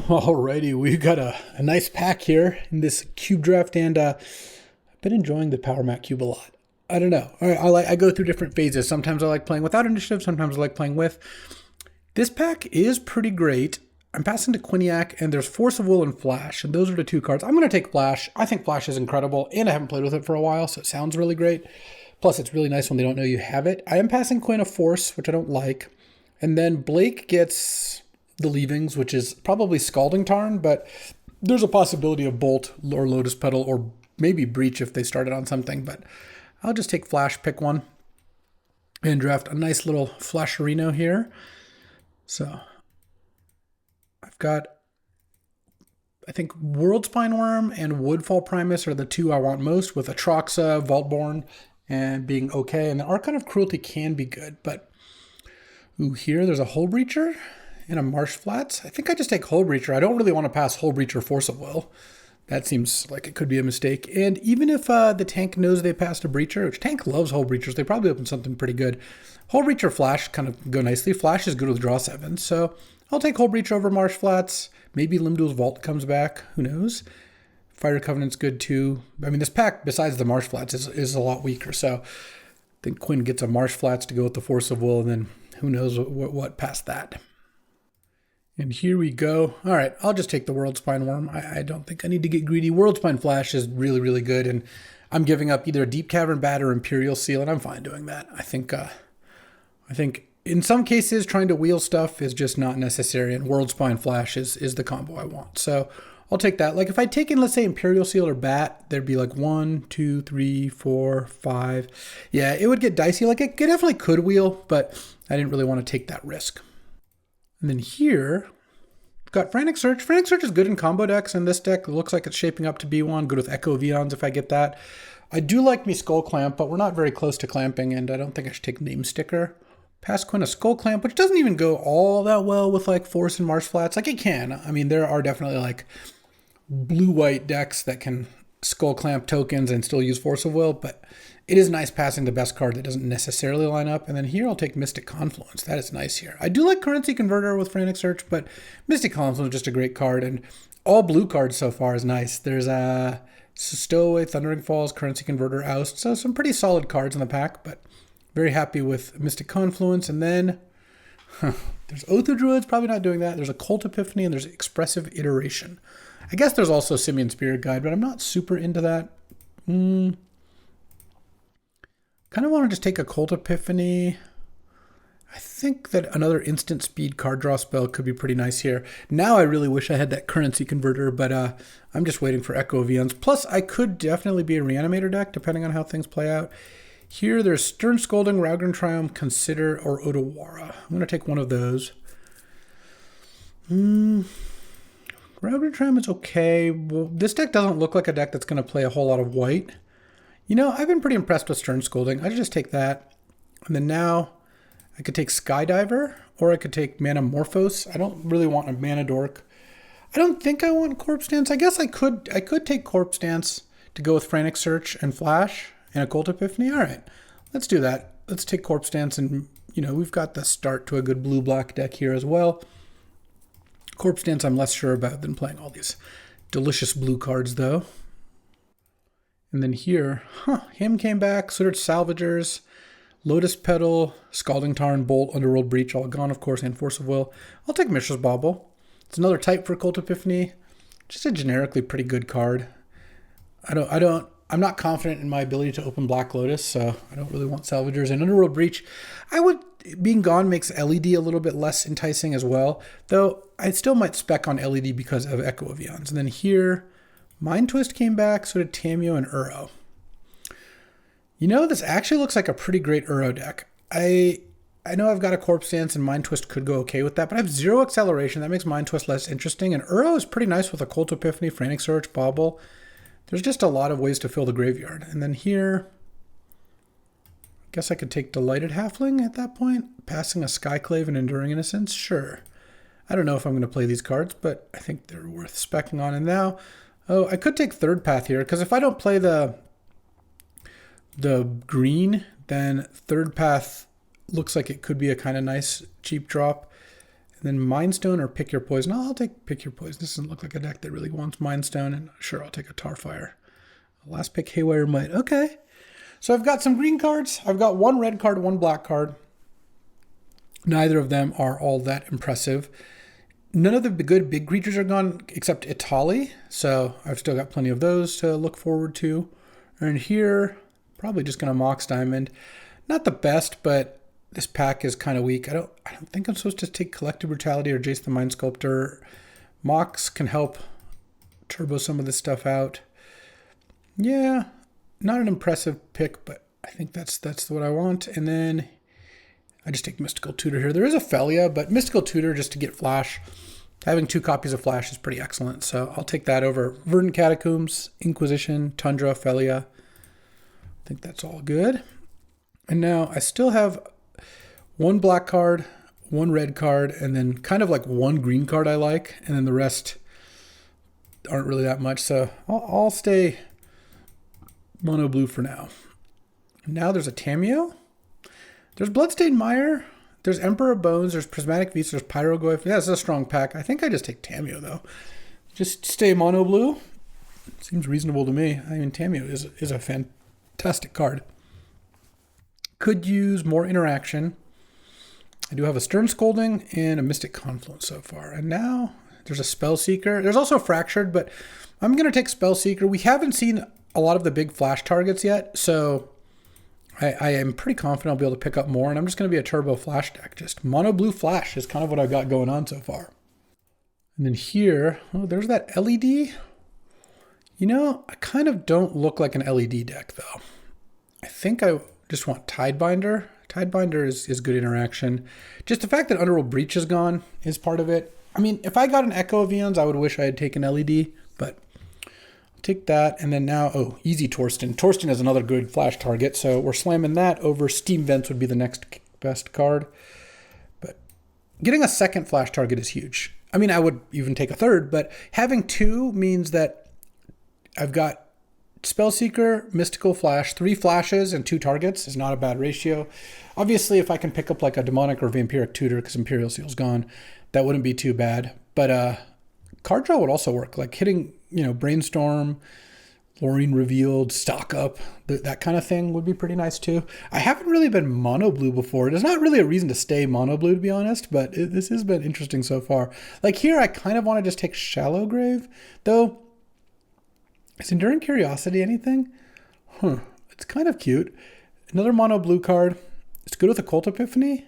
Alrighty, we've got a nice pack here in this cube draft, and I've been enjoying the Power Mat cube a lot. I don't know. I go through different phases. Sometimes I like playing without initiative. Sometimes I like playing with. This pack is pretty great. I'm passing to Quiniac, and there's Force of Will and Flash, and those are the two cards. I'm going to take Flash. I think Flash is incredible, and I haven't played with it for a while, so it sounds really great. Plus, it's really nice when they don't know you have it. I am passing Quinn a Force, which I don't like. And then Blake gets the Leavings, which is probably Scalding Tarn, but there's a possibility of Bolt or Lotus Petal or maybe Breach if they started on something. But I'll just take Flash, pick one, and draft a nice little Flasherino here. So I've got, I think, World Spine Worm and Woodfall Primus are the two I want most, with Atroxa, Vaultborn, and being okay. And the Archon of Cruelty can be good, but ooh, here there's a Hull Breacher and a Marsh Flats. I think I just take Hull Breacher. I don't really want to pass Hull Breacher Force of Will. That seems like it could be a mistake. And even if the tank knows they passed a Breacher, which tank loves Hull Breachers, they probably open something pretty good. Hull Breacher Flash kind of go nicely. Flash is good with draw 7, so I'll take Hull Breacher over Marsh Flats. Maybe Limdu's Vault comes back. Who knows? Fire Covenant's good too. I mean, this pack, besides the Marsh Flats, is a lot weaker. So I think Quinn gets a Marsh Flats to go with the Force of Will, and then who knows what past that. And here we go. All right, I'll just take the World Spine Worm. I don't think I need to get greedy. World Spine Flash is really, really good, and I'm giving up either a Deep Cavern Bat or Imperial Seal, and I'm fine doing that. I think in some cases, trying to wheel stuff is just not necessary, and World Spine Flash is the combo I want. So I'll take that. Like if I'd taken, let's say, Imperial Seal or Bat, there'd be like 1, 2, 3, 4, 5. Yeah, it would get dicey. Like it definitely could wheel, but I didn't really want to take that risk. And then here, we've got Frantic Search. Frantic Search is good in combo decks, and this deck looks like it's shaping up to be one. Good with Echo Vions if I get that. I do like me Skull Clamp, but we're not very close to clamping, and I don't think I should take Name Sticker. Pass Quinn a Skull Clamp, which doesn't even go all that well with like Force and Marsh Flats. Like it can. I mean, there are definitely like blue-white decks that can Skull Clamp tokens and still use Force of Will, but it is nice passing the best card that doesn't necessarily line up. And then here I'll take Mystic Confluence. That is nice here. I do like Currency Converter with Frantic Search, but Mystic Confluence is just a great card, and all blue cards so far is nice. There's Stowaway, Thundering Falls, Currency Converter, Oust. So some pretty solid cards in the pack, but very happy with Mystic Confluence. And then there's Oath of Druids, probably not doing that. There's a Cult Epiphany, and there's Expressive Iteration. I guess there's also Simian Spirit Guide, but I'm not super into that. Kind of want to just take a Cult Epiphany. I think that another instant speed card draw spell could be pretty nice here. Now I really wish I had that Currency Converter, but I'm just waiting for Echo Vions. Plus, I could definitely be a Reanimator deck, depending on how things play out. Here, there's Stern Scolding, Ragran Triumph, Consider, or Odawara. I'm going to take one of those. Ragran Triumph is okay. Well, this deck doesn't look like a deck that's going to play a whole lot of white. You know, I've been pretty impressed with Stern Scolding. I just take that. And then now I could take Skydiver, or I could take Manamorphose. I don't really want a Mana Dork. I don't think I want Corpse Dance. I guess I could take Corpse Dance to go with Frantic Search and Flash and a Cult Epiphany. All right, let's do that. Let's take Corpse Dance, and we've got the start to a good blue-black deck here as well. Corpse Dance I'm less sure about than playing all these delicious blue cards, though. And then here, him came back, Sooted Salvagers, Lotus Petal, Scalding Tarn, Bolt, Underworld Breach, all gone, of course, and Force of Will. I'll take Mishra's Bauble. It's another type for Cult Epiphany. Just a generically pretty good card. I'm not confident in my ability to open Black Lotus, so I don't really want Salvagers. And Underworld Breach, being gone makes LED a little bit less enticing as well, though I still might spec on LED because of Echo of Vions. And then here, Mind Twist came back, so did Tameo and Uro. This actually looks like a pretty great Uro deck. I know I've got a Corpse Dance, and Mind Twist could go okay with that, but I have 0 acceleration. That makes Mind Twist less interesting, and Uro is pretty nice with a Cult Epiphany, Frantic Search, Bauble. There's just a lot of ways to fill the graveyard. And then here, I guess I could take Delighted Halfling at that point. Passing a Skyclave and Enduring Innocence, sure. I don't know if I'm going to play these cards, but I think they're worth specking on. And now, I could take Third Path here, because if I don't play the green, then Third Path looks like it could be a kind of nice cheap drop. And then Mind Stone or Pick Your Poison. I'll take Pick Your Poison. This doesn't look like a deck that really wants Mind Stone. And sure, I'll take a Tarfire. Last pick, Haywire Might. Okay. So I've got some green cards. I've got one red card, one black card. Neither of them are all that impressive. None of the good big creatures are gone except Itali. So I've still got plenty of those to look forward to. And here, probably just going to Mox Diamond. Not the best, but this pack is kind of weak. I don't think I'm supposed to take Collective Brutality or Jace the Mind Sculptor. Mox can help turbo some of this stuff out. Yeah, not an impressive pick, but I think that's what I want. And then I just take Mystical Tutor here. There is a Felia, but Mystical Tutor just to get Flash. Having 2 copies of Flash is pretty excellent, so I'll take that over Verdant Catacombs, Inquisition, Tundra, Felia. I think that's all good. And now I still have one black card, one red card, and then kind of like one green card I like, and then the rest aren't really that much. So I'll stay mono blue for now. Now there's a Tameo. There's Bloodstained Mire. There's Emperor Bones. There's Prismatic Feast. There's Pyrogoyf. Yeah, it's a strong pack. I think I just take Tameo though. Just stay mono blue. Seems reasonable to me. I mean, Tameo is a fantastic card. Could use more interaction. I do have a Stern Scolding and a Mystic Confluence so far. And now there's a Spellseeker. There's also Fractured, but I'm going to take Spellseeker. We haven't seen a lot of the big flash targets yet, so I am pretty confident I'll be able to pick up more, and I'm just going to be a turbo flash deck. Just mono blue flash is kind of what I've got going on so far. And then here, oh, there's that LED. You know, I kind of don't look like an LED deck, though. I think I just want Tidebinder. Tidebinder is good interaction. Just the fact that Underworld Breach is gone is part of it. I mean, if I got an Echo of Eons, I would wish I had taken LED, but I'll take that. And then now, oh, easy Torsten. Torsten is another good flash target, so we're slamming that over. Steam Vents would be the next best card. But getting a second flash target is huge. I mean, I would even take a third, but having 2 means that I've got Spellseeker, Mystical Flash, 3 flashes and 2 targets is not a bad ratio. Obviously, if I can pick up like a Demonic or Vampiric Tutor because Imperial Seal's gone, that wouldn't be too bad. But card draw would also work, like hitting, Brainstorm, Lorien Revealed, Stock Up, that kind of thing would be pretty nice too. I haven't really been mono blue before. There's not really a reason to stay mono blue, to be honest, but this has been interesting so far. Like here, I kind of want to just take Shallow Grave, though. Is Enduring Curiosity anything? It's kind of cute. Another mono blue card. It's good with Occult Epiphany.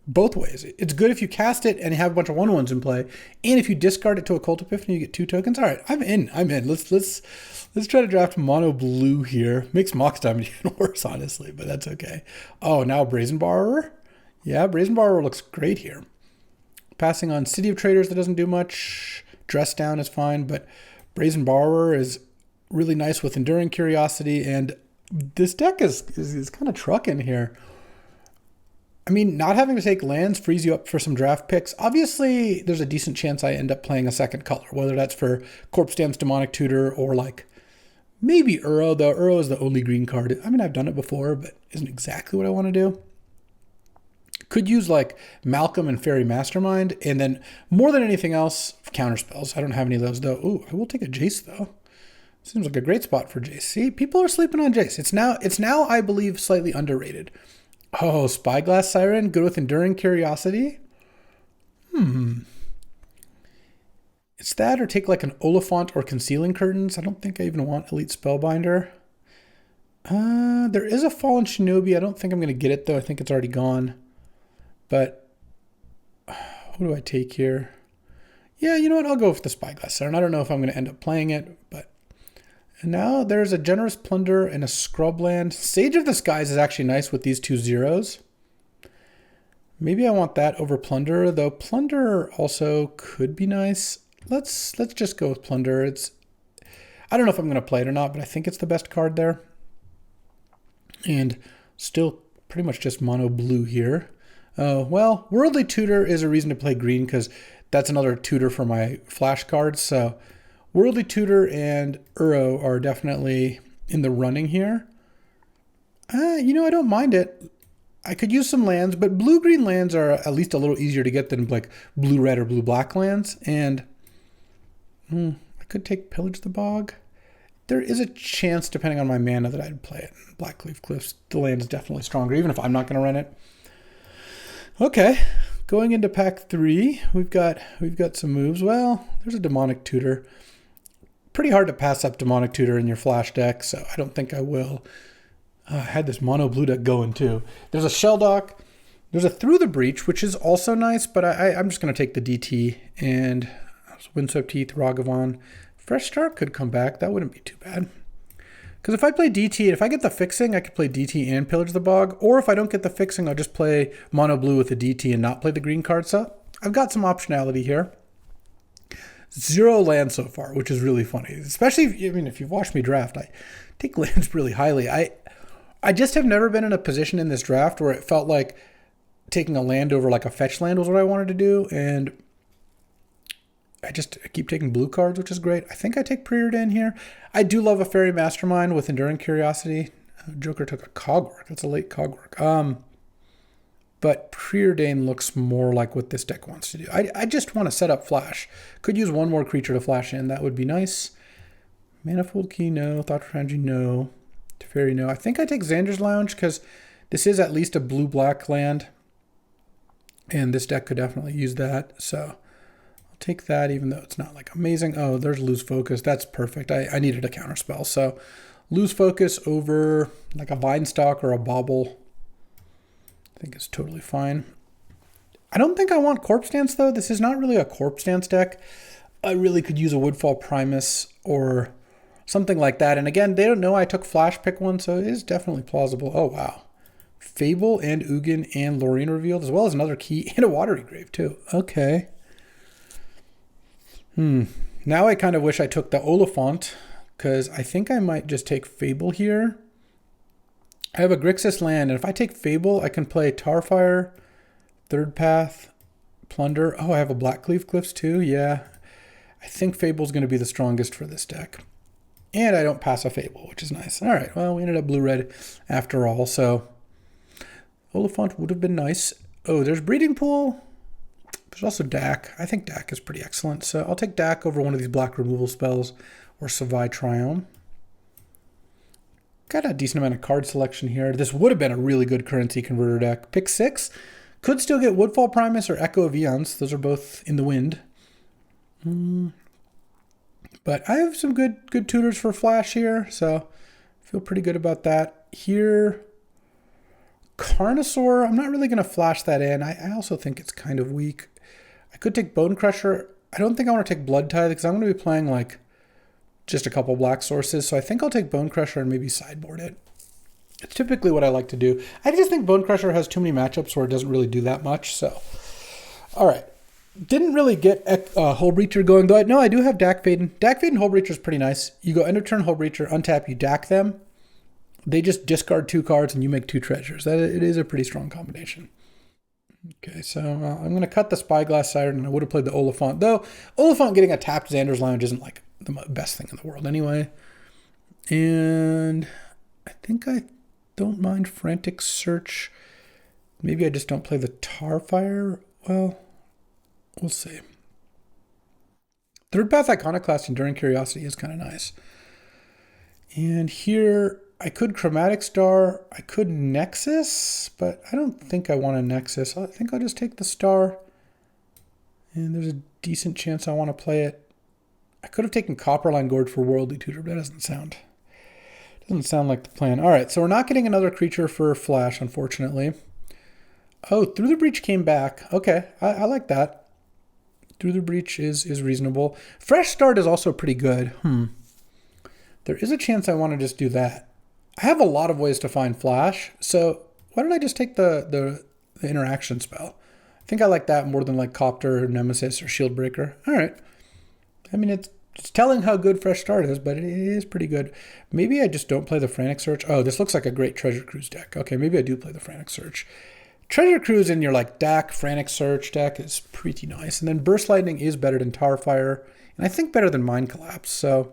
Both ways. It's good if you cast it and have a bunch of 1/1s in play, and if you discard it to Occult Epiphany, you get 2 tokens. All right, I'm in. Let's try to draft mono blue here. Makes Mox Diamond even worse, honestly, but that's okay. Oh, now Brazen Borrower. Yeah, Brazen Borrower looks great here. Passing on City of Traders, that doesn't do much. Dress Down is fine, but Brazen Borrower is really nice with Enduring Curiosity, and this deck is kind of trucking here. I mean, not having to take lands frees you up for some draft picks. Obviously, there's a decent chance I end up playing a second color, whether that's for Corpse Dance, Demonic Tutor, or like maybe Uro, though Uro is the only green card. I mean, I've done it before, but isn't exactly what I want to do. Could use like Malcolm and Fairy Mastermind, and then more than anything else, counterspells. I don't have any of those, though. Ooh, I will take a Jace, though. Seems like a great spot for Jace. See, people are sleeping on Jace. It's now, I believe, slightly underrated. Oh, Spyglass Siren, good with Enduring Curiosity. It's that, or take like an Oliphant or Concealing Curtains. I don't think I even want Elite Spellbinder. There is a Fallen Shinobi. I don't think I'm going to get it, though. I think it's already gone. But what do I take here? Yeah, you know what? I'll go with the Spyglass Siren. I don't know if I'm going to end up playing it, but... And now there's a Generous Plunder and a Scrubland. Sage of the Skies is actually nice with these 2 zeros. Maybe I want that over Plunder, though Plunder also could be nice. Let's just go with Plunder. I don't know if I'm going to play it or not, but I think it's the best card there. And still pretty much just mono blue here. Well, Worldly Tutor is a reason to play green because that's another tutor for my flash cards. So Worldly Tutor and Uro are definitely in the running here. I don't mind it. I could use some lands, but blue-green lands are at least a little easier to get than like blue-red or blue-black lands. And I could take Pillage the Bog. There is a chance, depending on my mana, that I'd play it. Blackleaf Cliffs, the land is definitely stronger, even if I'm not going to run it. Okay, going into pack 3, we've got some moves. Well, there's a Demonic Tutor. Pretty hard to pass up Demonic Tutor in your flash deck, so I don't think I will. I had this mono blue deck going too. There's a Shelldock. There's a Through the Breach, which is also nice, but I'm just going to take the DT. And Windswept Heath, Ragavan. Fresh Start could come back. That wouldn't be too bad. Because if I play DT, if I get the fixing, I could play DT and Pillage the Bog. Or if I don't get the fixing, I'll just play mono blue with the DT and not play the green card. So I've got some optionality here. 0 lands so far, which is really funny. Especially, if you've watched me draft, I take lands really highly. I just have never been in a position in this draft where it felt like taking a land over like a fetch land was what I wanted to do. And I keep taking blue cards, which is great. I think I take Preordain here. I do love a Fairy Mastermind with Enduring Curiosity. Joker took a Cogwork. That's a late Cogwork. But Preordain looks more like what this deck wants to do. I just want to set up Flash. Could use one more creature to flash in. That would be nice. Manifold Key, no. Thought Foundry, no. Teferi, no. I think I take Xander's Lounge because this is at least a blue-black land. And this deck could definitely use that. So I'll take that even though it's not like amazing. Oh, there's Lose Focus. That's perfect. I needed a counterspell. So Lose Focus over like a Vinestalk or a Bauble. I think it's totally fine. I don't think I want Corpse Dance, though. This is not really a Corpse Dance deck. I really could use a Woodfall Primus or something like that. And again, they don't know I took Flash Pick 1, so it is definitely plausible. Oh, wow. Fable and Ugin and Lorraine revealed, as well as another key and a Watery Grave, too. Okay. Now I kind of wish I took the Oliphant, because I think I might just take Fable here. I have a Grixis land, and if I take Fable, I can play Tarfire, Third Path, Plunder. Oh, I have a Blackleaf Cliffs too. Yeah, I think Fable's going to be the strongest for this deck. And I don't pass a Fable, which is nice. All right, well, we ended up blue-red after all, so Oliphant would have been nice. Oh, there's Breeding Pool. There's also Dak. I think Dak is pretty excellent, so I'll take Dak over one of these black removal spells or Savai Triome. Got a decent amount of card selection here. This would have been a really good currency converter deck. Pick 6. Could still get Woodfall Primus or Echo of Eons. Those are both in the wind. But I have some good tutors for Flash here, so I feel pretty good about that. Here, Carnosaur, I'm not really going to flash that in. I also think it's kind of weak. I could take Bone Crusher. I don't think I want to take Blood Tithe because I'm going to be playing like just a couple black sources, so I think I'll take Bone Crusher and maybe sideboard it. It's typically what I like to do. I just think Bone Crusher has too many matchups where it doesn't really do that much, so. All right. Didn't really get Hullbreacher going, though. No, I do have Dak Faden. Dak Faden Hullbreacher is pretty nice. You go end of turn Hullbreacher, untap, you Dak them. They just discard 2 cards and you make 2 treasures. It is a pretty strong combination. Okay, so I'm going to cut the Spyglass Siren, and I would have played the Oliphant. Though, Oliphant getting a tapped Xander's Lounge isn't like the best thing in the world anyway. And I think I don't mind Frantic Search. Maybe I just don't play the Tarfire. Well, we'll see. Third Path Iconoclast Enduring Curiosity is kind of nice. And here, I could Chromatic Star. I could Nexus, but I don't think I want a Nexus. I think I'll just take the Star. And there's a decent chance I want to play it. I could have taken Copperline Gorge for Worldly Tutor, but that doesn't sound like the plan. All right, so we're not getting another creature for Flash, unfortunately. Oh, Through the Breach came back. Okay, I like that. Through the Breach is reasonable. Fresh Start is also pretty good. There is a chance I want to just do that. I have a lot of ways to find Flash, so why don't I just take the interaction spell? I think I like that more than like Copter, Nemesis, or Shieldbreaker. All right. I mean, it's telling how good Fresh Start is, but it is pretty good. Maybe I just don't play the Frantic Search. Oh, this looks like a great Treasure Cruise deck. Okay, maybe I do play the Frantic Search. Treasure Cruise in your like Dak Frantic Search deck is pretty nice. And then Burst Lightning is better than Tarfire, and I think better than Mind Collapse. So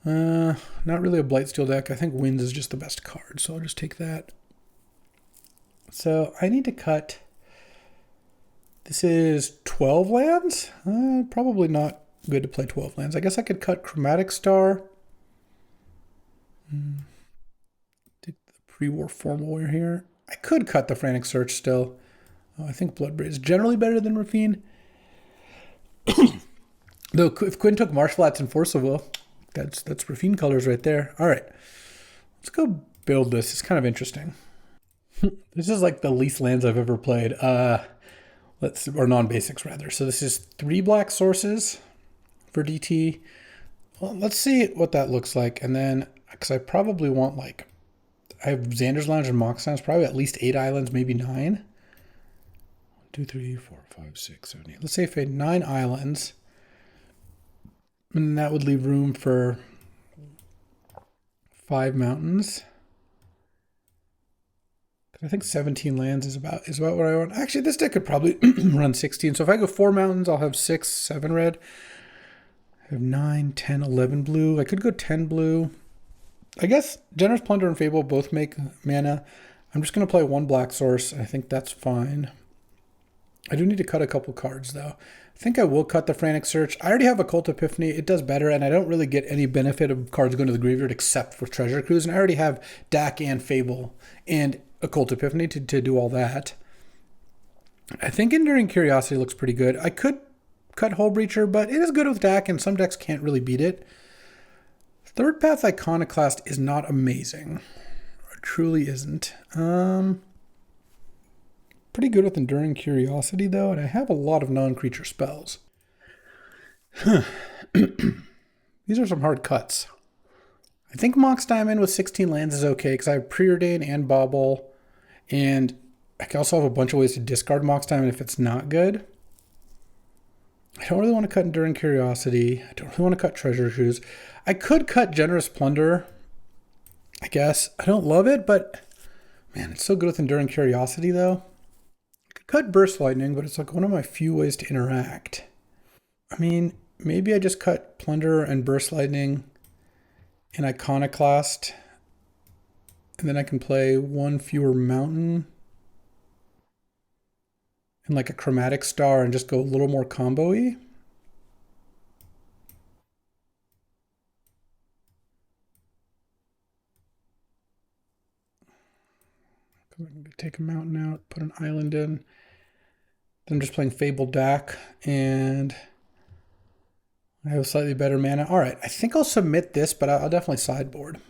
Not really a Blightsteel deck. I think Winds is just the best card, so I'll just take that. So I need to cut. This is 12 lands? Probably not good to play 12 lands. I guess I could cut Chromatic Star. Take the pre-war Formal Warrior here. I could cut the Frantic Search still. I think Bloodbraid is generally better than Rafine. Though if Quinn took Marshflats and Force of Will, that's Rafine colors right there. All right, let's go build this. It's kind of interesting. This is like the least lands I've ever played. Or non-basics rather. So this is 3 black sources for DT. Well, let's see what that looks like. And then, because I probably want like, I have Xander's Lounge and Mox Sounds, probably at least 8 islands, maybe 9. 1, 2, 3, 4, 5, 6, 7, 8. Let's say if I had 9 islands. And that would leave room for 5 mountains. I think 17 lands is about what I want. Actually, this deck could probably run 16. So if I go 4 mountains, I'll have 6, 7 red. I have 9, 10, 11 blue. I could go 10 blue. I guess Generous Plunder and Fable both make mana. I'm just going to play 1 black source. I think that's fine. I do need to cut a couple cards, though. I think I will cut the Frantic Search. I already have Occult Epiphany. It does better, and I don't really get any benefit of cards going to the graveyard except for Treasure Cruise. And I already have Dak and Fable and Occult Epiphany to do all that. I think Enduring Curiosity looks pretty good. I could cut Hull Breacher, but it is good with Dak, and some decks can't really beat it. Third Path Iconoclast is not amazing. It truly isn't. Pretty good with Enduring Curiosity, though, and I have a lot of non-creature spells. These are some hard cuts. I think Mox Diamond with 16 lands is okay, because I have Preordain and Bauble, and I can also have a bunch of ways to discard Mox Diamond if it's not good. I don't really want to cut Enduring Curiosity. I don't really want to cut Treasure Cruise. I could cut Generous Plunder, I guess. I don't love it, but man, it's so good with Enduring Curiosity, though. Cut Burst Lightning, but it's like one of my few ways to interact. I mean, maybe I just cut Plunder and Burst Lightning and Iconoclast, and then I can play 1 fewer mountain and like a Chromatic Star and just go a little more combo-y. I'm going to take a mountain out, put an island in. Then I'm just playing Fable Dak, and I have slightly better mana. All right, I think I'll submit this, but I'll definitely sideboard.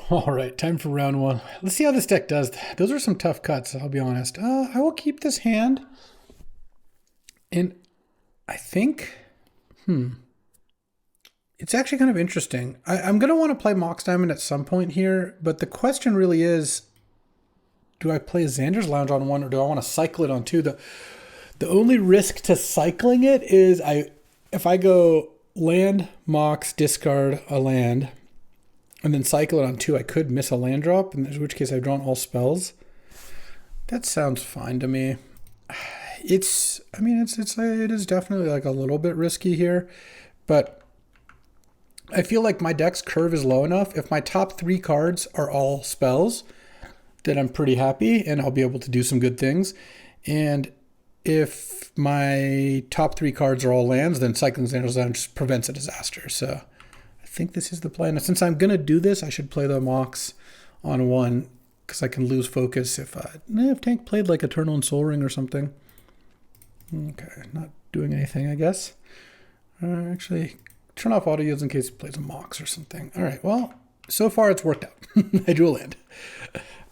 All right, time for round 1. Let's see how this deck does. Those are some tough cuts, I'll be honest. I will keep this hand. And I think, it's actually kind of interesting. I'm going to want to play Mox Diamond at some point here, but the question really is, do I play Xander's Lounge on 1, or do I want to cycle it on 2? The only risk to cycling it is if I go land, Mox, discard a land, and then cycle it on 2, I could miss a land drop, in which case I've drawn all spells. That sounds fine to me. It is definitely like a little bit risky here, but I feel like my deck's curve is low enough. If my top 3 cards are all spells, then I'm pretty happy and I'll be able to do some good things. And if my top 3 cards are all lands, then cycling Xander's Lounge just prevents a disaster. So I think this is the plan. And since I'm going to do this, I should play the Mox on 1, because I can lose focus if Tank played like Eternal and Soul Ring or something. Okay, not doing anything, I guess. Actually, turn off auto yields in case he plays a Mox or something. All right, well, so far it's worked out. I drew a land.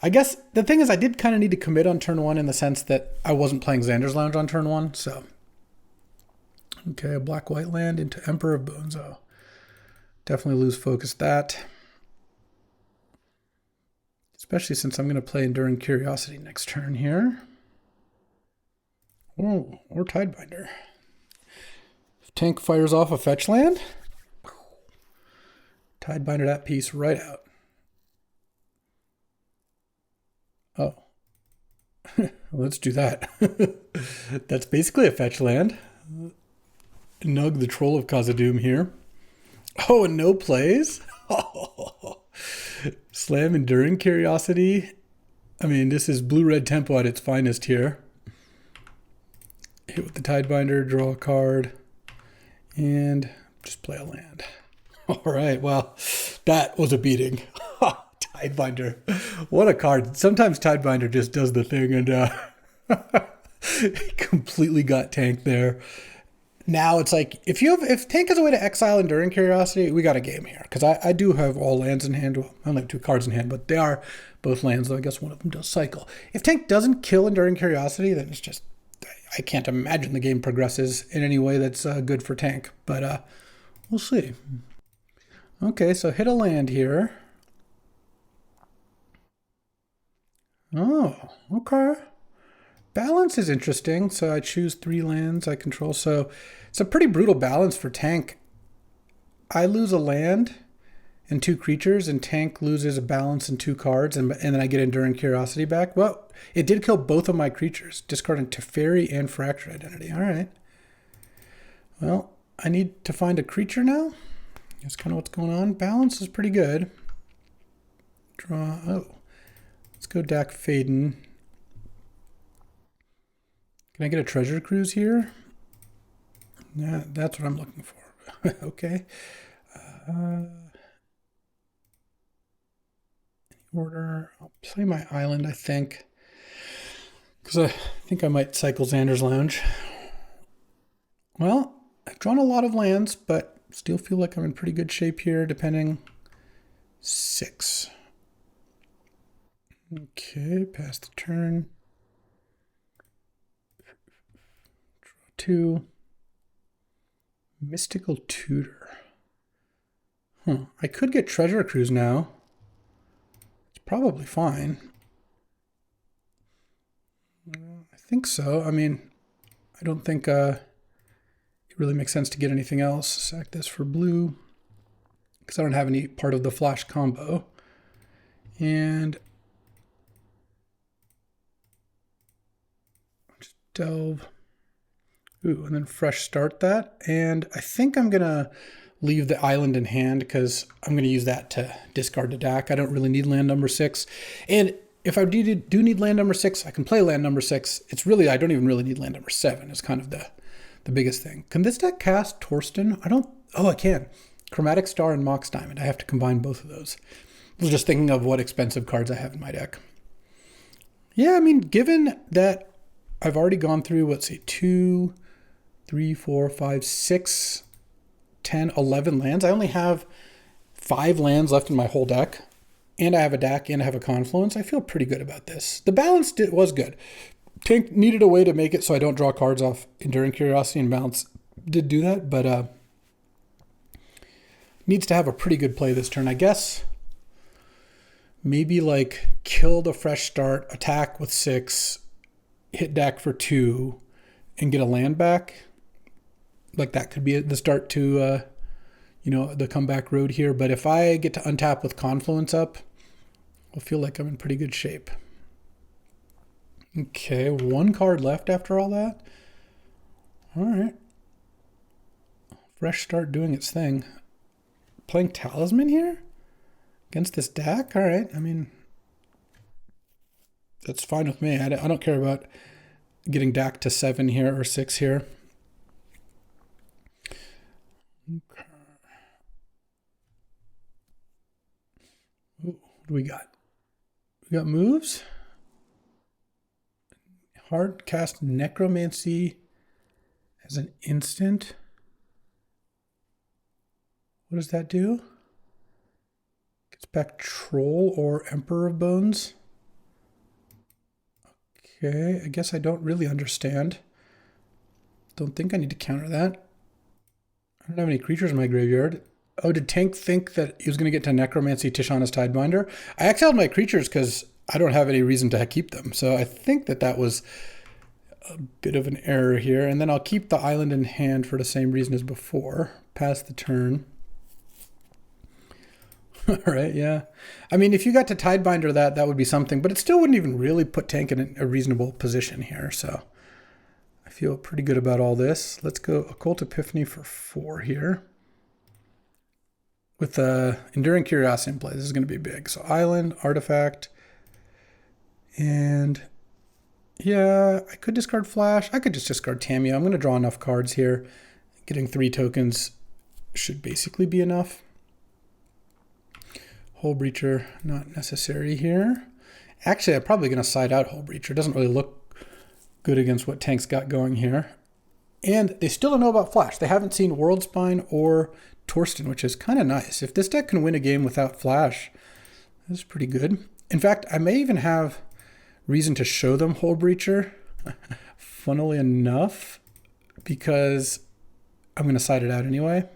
I guess the thing is I did kind of need to commit on turn 1 in the sense that I wasn't playing Xander's Lounge on turn 1, so. Okay, a black-white land into Emperor of Bones. Oh, definitely lose focus that. Especially since I'm going to play Enduring Curiosity next turn here. Oh, or Tidebinder. If Tank fires off a fetch land, Tidebinder that piece right out. Oh, let's do that. That's basically a fetch land. Nug the Troll of Khazad-dûm here. Oh, and no plays? Slam Enduring Curiosity. I mean, this is blue-red tempo at its finest here. Hit with the Tidebinder, draw a card, and just play a land. All right, well, that was a beating. Tidebinder. What a card. Sometimes Tidebinder just does the thing, and completely got tanked there. Now it's like, if Tank has a way to exile Enduring Curiosity, we got a game here. Because I do have all lands in hand. Well, I only have 2 cards in hand, but they are both lands, though I guess one of them does cycle. If Tank doesn't kill Enduring Curiosity, then it's just, I can't imagine the game progresses in any way that's good for Tank. But we'll see. Okay, so hit a land here. Oh, okay. Balance is interesting. So I choose 3 lands I control. So it's a pretty brutal balance for Tank. I lose a land and 2 creatures, and Tank loses a balance and 2 cards, and then I get Enduring Curiosity back. Well, it did kill both of my creatures, discarding Teferi and Fractured Identity. All right. Well, I need to find a creature now. That's kind of what's going on. Balance is pretty good. Draw. Oh. Let's go Dak Faden. Can I get a Treasure Cruise here? Yeah, that's what I'm looking for. Okay. Order. I'll play my island, I think. Because I think I might cycle Xander's Lounge. Well, I've drawn a lot of lands, but still feel like I'm in pretty good shape here, depending. 6. Okay, pass the turn. Draw 2. Mystical Tutor. I could get Treasure Cruise now. It's probably fine. I think so. I mean, I don't think it really makes sense to get anything else. Sack this for blue, because I don't have any part of the flash combo. And just delve. Ooh, and then fresh start that. And I think I'm going to leave the island in hand, because I'm going to use that to discard the deck. I don't really need land number 6. And if I do need land number 6, I can play land number 6. It's really, I don't even really need land number 7. It's kind of the biggest thing. Can this deck cast Torsten? I can. Chromatic Star and Mox Diamond. I have to combine both of those. I was just thinking of what expensive cards I have in my deck. Yeah, I mean, given that I've already gone through, let's see, 2, 3, 4, 5, 6, 10, 11 lands. I only have 5 lands left in my whole deck. And I have a deck and I have a Confluence. I feel pretty good about this. The balance was good. Tank needed a way to make it so I don't draw cards off Enduring Curiosity, and balance did do that, but needs to have a pretty good play this turn. I guess maybe like kill the fresh start, attack with 6, hit deck for 2, and get a land back. Like that could be the start to the comeback road here. But if I get to untap with Confluence up, I'll feel like I'm in pretty good shape. Okay, 1 card left after all that. All right. Fresh start doing its thing. Playing Talisman here against this deck? All right. I mean, that's fine with me. I don't care about getting deck to 7 here or 6 here. Okay. Ooh, what do we got? We got moves. Hard cast Necromancy as an instant. What does that do? Gets back Troll or Emperor of Bones. Okay, I guess I don't really understand. Don't think I need to counter that. I don't have any creatures in my graveyard. Oh, did Tank think that he was going to get to Necromancy Tishana's Tidebinder? I exiled my creatures because I don't have any reason to keep them. So I think that was a bit of an error here. And then I'll keep the island in hand for the same reason as before. Pass the turn. All right, yeah. I mean, if you got to Tidebinder that would be something. But it still wouldn't even really put Tank in a reasonable position here. So I feel pretty good about all this. Let's go Occult Epiphany for 4 here. with Enduring Curiosity in play, this is going to be big. So Island, Artifact, and yeah, I could discard Flash. I could just discard Tamiya. I'm going to draw enough cards here. Getting 3 tokens should basically be enough. Hull Breacher, not necessary here. Actually, I'm probably going to side out Hull Breacher. It doesn't really look good against what Tank's got going here. And they still don't know about Flash. They haven't seen World Spine or Torsten, which is kind of nice. If this deck can win a game without Flash, that's pretty good. In fact, I may even have reason to show them Hull Breacher, funnily enough, because I'm going to side it out anyway.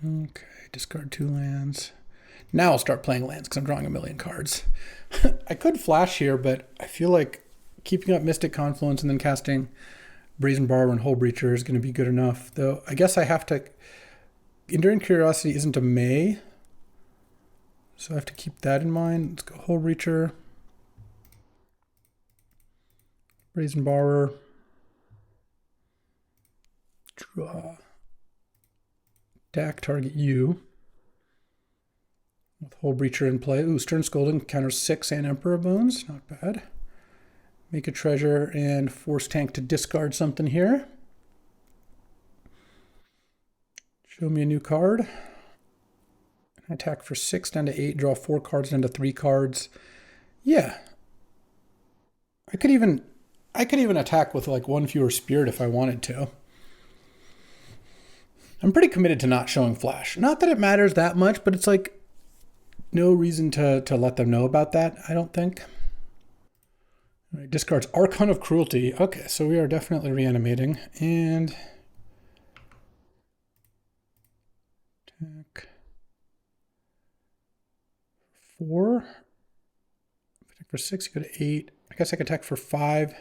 Okay, discard 2 lands. Now I'll start playing lands because I'm drawing a million cards. I could Flash here, but I feel like keeping up Mystic Confluence and then casting Brazen Borrower and Hull Breacher is going to be good enough. Though I guess I have to... Enduring Curiosity isn't a May, so I have to keep that in mind. Let's go Hull Breacher. Brazen Borrower. Draw. Dack, target you. With Hull Breacher in play. Ooh, Stern Scolding counters 6 and Emperor Bones. Not bad. Make a treasure and force Tank to discard something here. Show me a new card. Attack for 6 down to 8. Draw 4 cards down to 3 cards. Yeah. I could even attack with like 1 fewer Spirit if I wanted to. I'm pretty committed to not showing Flash. Not that it matters that much, but it's like no reason to let them know about that, I don't think. All right, discards Archon of Cruelty. Okay, so we are definitely reanimating. And attack 4. Attack for 6, you go to 8. I guess I could attack for 5.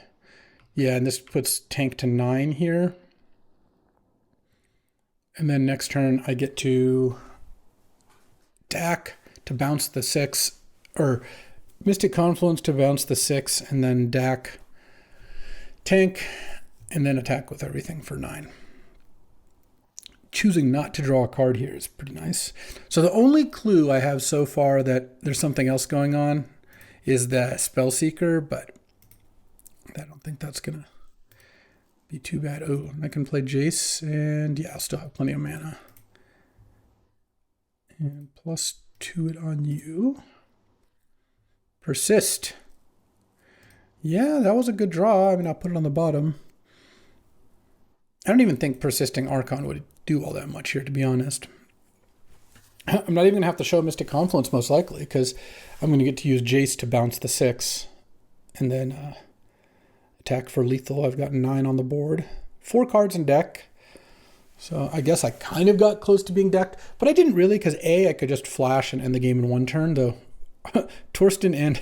Yeah, and this puts Tank to 9 here. And then next turn I get to Dack to bounce the 6, or Mystic Confluence to bounce the 6, and then Dack, Tank, and then attack with everything for 9. Choosing not to draw a card here is pretty nice. So the only clue I have so far that there's something else going on is the Spellseeker, but I don't think that's going to be too bad. Oh, I can play Jace, and yeah, I'll still have plenty of mana. And +2 it on you. Persist. Yeah, that was a good draw. I mean, I'll put it on the bottom. I don't even think persisting Archon would do all that much here, to be honest. I'm not even going to have to show Mystic Confluence, most likely, because I'm going to get to use Jace to bounce the 6. And then attack for lethal. I've got 9 on the board. 4 cards in deck. So I guess I kind of got close to being decked, but I didn't really, because A, I could just flash and end the game in 1 turn, though Torsten and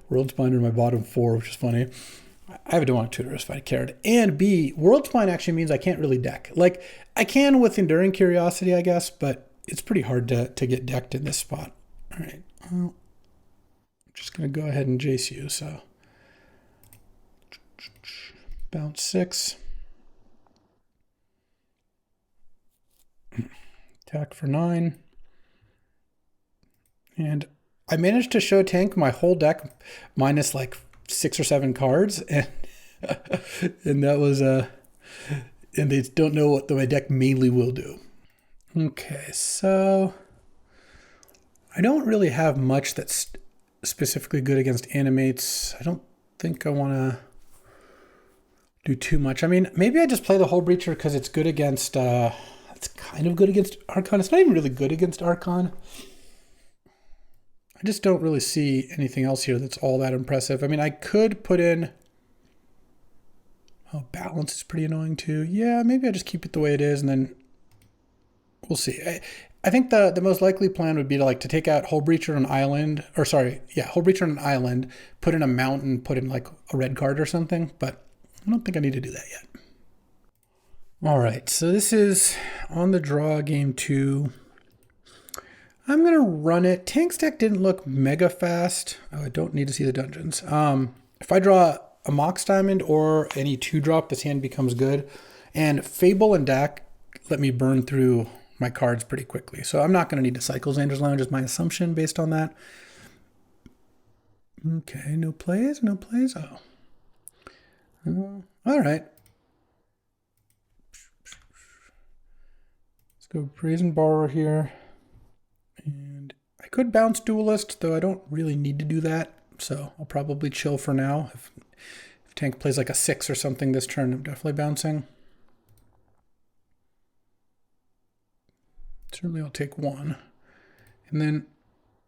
World Spine are my bottom 4, which is funny. I have a Demonic Tutor if I cared. And B, World Spine actually means I can't really deck. Like, I can with Enduring Curiosity, I guess, but it's pretty hard to get decked in this spot. All right, well, I'm just going to go ahead and Jace you, so. Bounce 6. Attack for 9. And I managed to show Tank my whole deck minus like 6 or 7 cards, and and that was and they don't know what my deck mainly will do. Okay, so I don't really have much that's specifically good against animates. I don't think I want to do too much. I mean, maybe I just play the Hull Breacher because it's good against it's kind of good against Archon. It's not even really good against Archon. I just don't really see anything else here that's all that impressive. I mean, I could put in... Oh, balance is pretty annoying too. Yeah, maybe I just keep it the way it is and then we'll see. I think the most likely plan would be to take out Hull Breacher on an island, or sorry, yeah, Hull Breacher on an island, put in a mountain, put in like a red card or something, but I don't think I need to do that yet. All right, so this is on the draw, game 2. I'm going to run it. Tank's deck didn't look mega fast. Oh, I don't need to see the dungeons. If I draw a Mox Diamond or any 2-drop, this hand becomes good. And Fable and Dack let me burn through my cards pretty quickly. So I'm not going to need to cycle Xander's Lounge is my assumption based on that. Okay, no plays, no plays. Oh. All right. Let's go Brazen Borrower here. And I could bounce Duelist, though I don't really need to do that. So I'll probably chill for now. If Tank plays like a 6 or something this turn, I'm definitely bouncing. Certainly I'll take 1. And then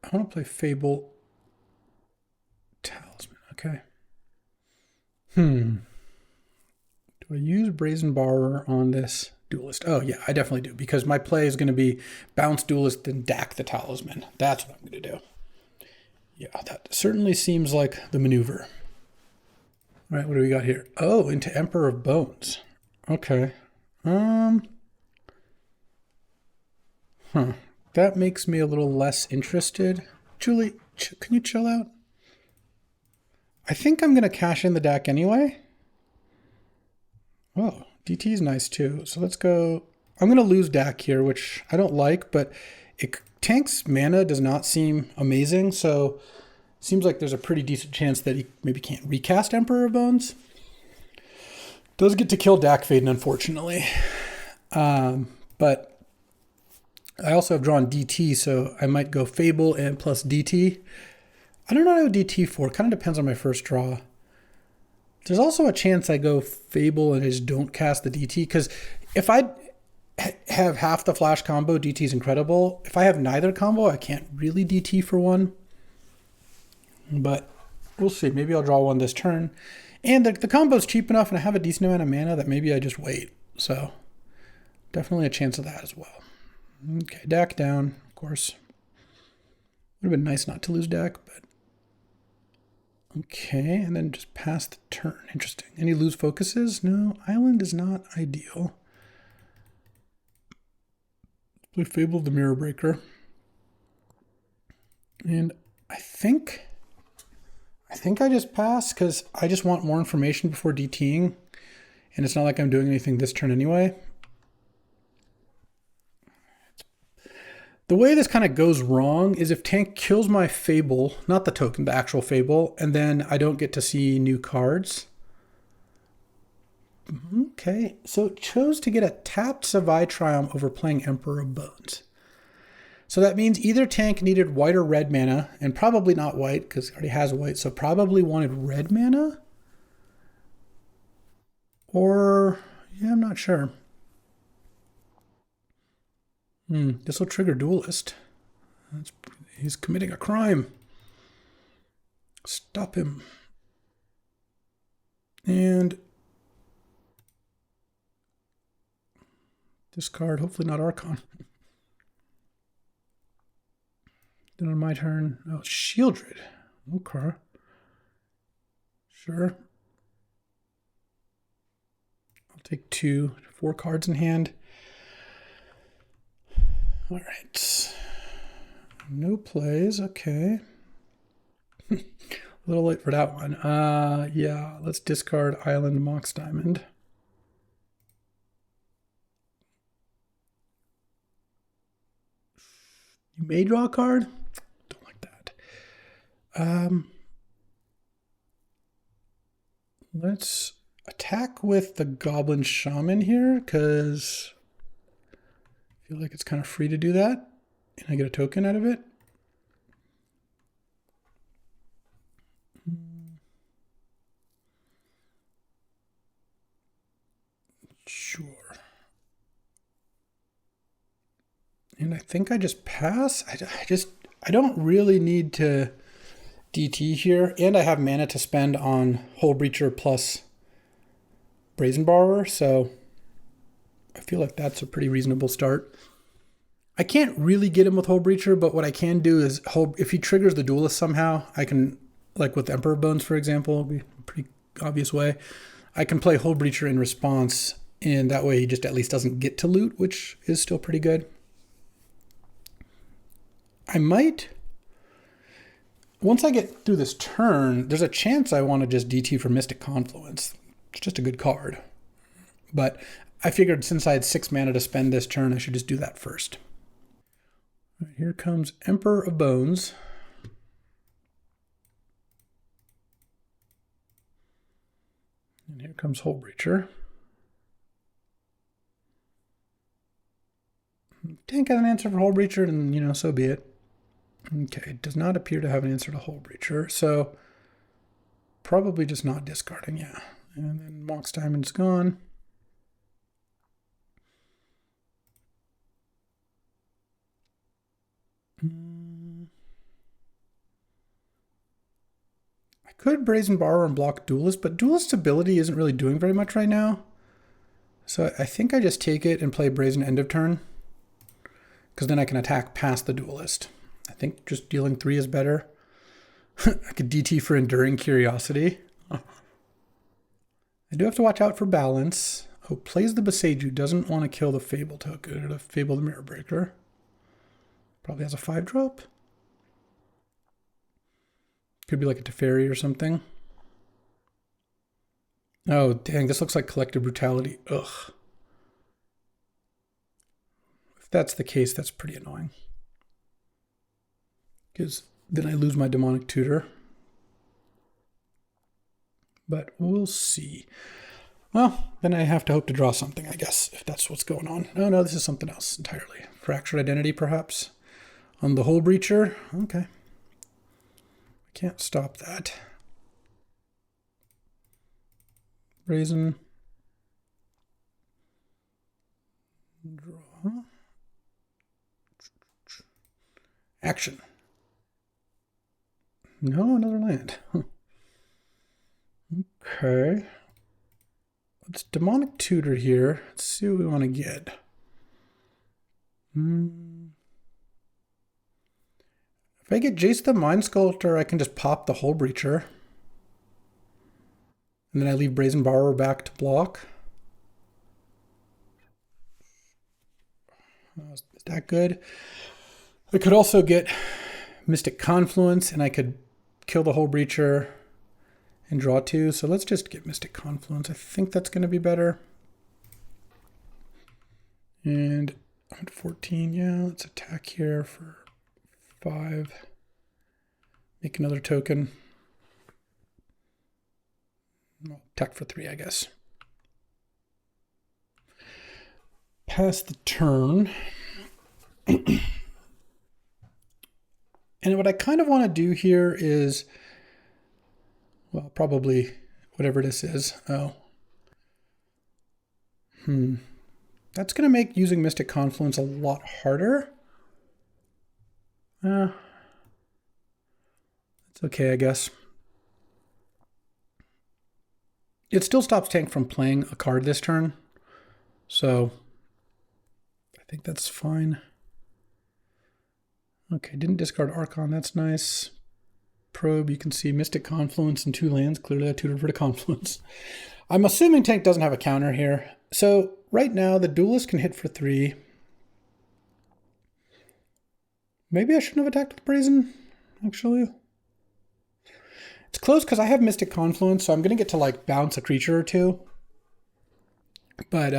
I want to play Fable Talisman. Okay. Do I use Brazen Borrower on this Duelist? Oh, yeah, I definitely do. Because my play is going to be bounce Duelist, then Dack the Talisman. That's what I'm going to do. Yeah, that certainly seems like the maneuver. All right, what do we got here? Oh, into Emperor of Bones. Okay. That makes me a little less interested. Julie, can you chill out? I think I'm going to cash in the Dack anyway. Oh, DT is nice too. So let's go. I'm going to lose Dack here, which I don't like, but Tank's mana does not seem amazing, so it seems like there's a pretty decent chance that he maybe can't recast Emperor of Bones. Does get to kill Dack Faden, unfortunately. But I also have drawn DT, so I might go Fable and plus DT. I don't know what I would DT for. Kind of depends on my first draw. There's also a chance I go Fable and I just don't cast the DT, because if I have half the flash combo, DT is incredible. If I have neither combo, I can't really DT for 1. But we'll see. Maybe I'll draw 1 this turn. And the combo is cheap enough and I have a decent amount of mana that maybe I just wait. So definitely a chance of that as well. Okay, Dack down, of course. Would have been nice not to lose Dack, but okay, and then just pass the turn. Interesting. Any lose focuses? No, Island is not ideal. Play Fable of the Mirror Breaker. And I think I just pass because I just want more information before DTing, and it's not like I'm doing anything this turn anyway. The way this kind of goes wrong is if Tank kills my Fable, not the token, the actual Fable, and then I don't get to see new cards. Okay, so it chose to get a tapped Savai Triumph over playing Emperor of Bones. So that means either Tank needed white or red mana, and probably not white because it already has white, so probably wanted red mana? Or, yeah, I'm not sure. This will trigger Duelist. He's committing a crime. Stop him. And discard, hopefully not Archon. Then on my turn, oh, Shieldred. Okay. Sure. I'll take 2, 4 cards in hand. All right. No plays. Okay. A little late for that one. Yeah, let's discard Island Mox Diamond. You may draw a card. Don't like that. Let's attack with the Goblin Shaman here, because I feel like it's kind of free to do that, and I get a token out of it. Sure. And I think I just pass. I don't really need to DT here, and I have mana to spend on Hull Breacher plus Brazen Borrower, so I feel like that's a pretty reasonable start. I can't really get him with Hull Breacher, but what I can do is, if he triggers the Duelist somehow, I can, like with Emperor Bones, for example, would be a pretty obvious way, I can play Hull Breacher in response, and that way he just at least doesn't get to loot, which is still pretty good. I might, once I get through this turn, there's a chance I want to just DT for Mystic Confluence. It's just a good card. But I figured since I had 6 mana to spend this turn, I should just do that first. All right, here comes Emperor of Bones. And here comes Hullbreacher. Tank has an answer for Hullbreacher, and so be it. Okay, it does not appear to have an answer to Hullbreacher, so probably just not discarding, yeah. And then Mox Diamond's gone. I could Brazen Borrower and block Duelist, but Duelist's ability isn't really doing very much right now. So I think I just take it and play Brazen end of turn, because then I can attack past the Duelist. I think just dealing 3 is better. I could DT for Enduring Curiosity. I do have to watch out for balance. Oh, plays the Boseiju. Doesn't want to kill the Fable token, the Fable the Mirror Breaker. Probably has a 5-drop. Could be like a Teferi or something. Oh, dang, this looks like Collective Brutality. Ugh. If that's the case, that's pretty annoying. Because then I lose my Demonic Tutor. But we'll see. Well, then I have to hope to draw something, I guess, if that's what's going on. Oh, no, this is something else entirely. Fractured Identity, perhaps? On the Hullbreacher? Okay. I can't stop that. Brazen. Draw. Action. No, another land. Okay. Let's Demonic Tutor here. Let's see what we want to get. If I get Jace the Mind Sculptor, I can just pop the Hullbreacher. And then I leave Brazen Borrower back to block. Is that good? I could also get Mystic Confluence, and I could kill the Hullbreacher and draw 2. So let's just get Mystic Confluence. I think that's going to be better. And I'm at 14. Yeah, let's attack here for 5. Make another token. I'll attack for 3, I guess. Pass the turn. And what I kind of want to do here is, well, probably whatever this is. Oh. That's going to make using Mystic Confluence a lot harder. It's okay, I guess. It still stops Tank from playing a card this turn. So I think that's fine. Okay, didn't discard Archon. That's nice. Probe, you can see Mystic Confluence and 2 lands. Clearly I tutored for the Confluence. I'm assuming Tank doesn't have a counter here. So right now the Duelist can hit for 3. Maybe I shouldn't have attacked with Brazen, actually. It's close because I have Mystic Confluence, so I'm going to get to like bounce a creature or 2. But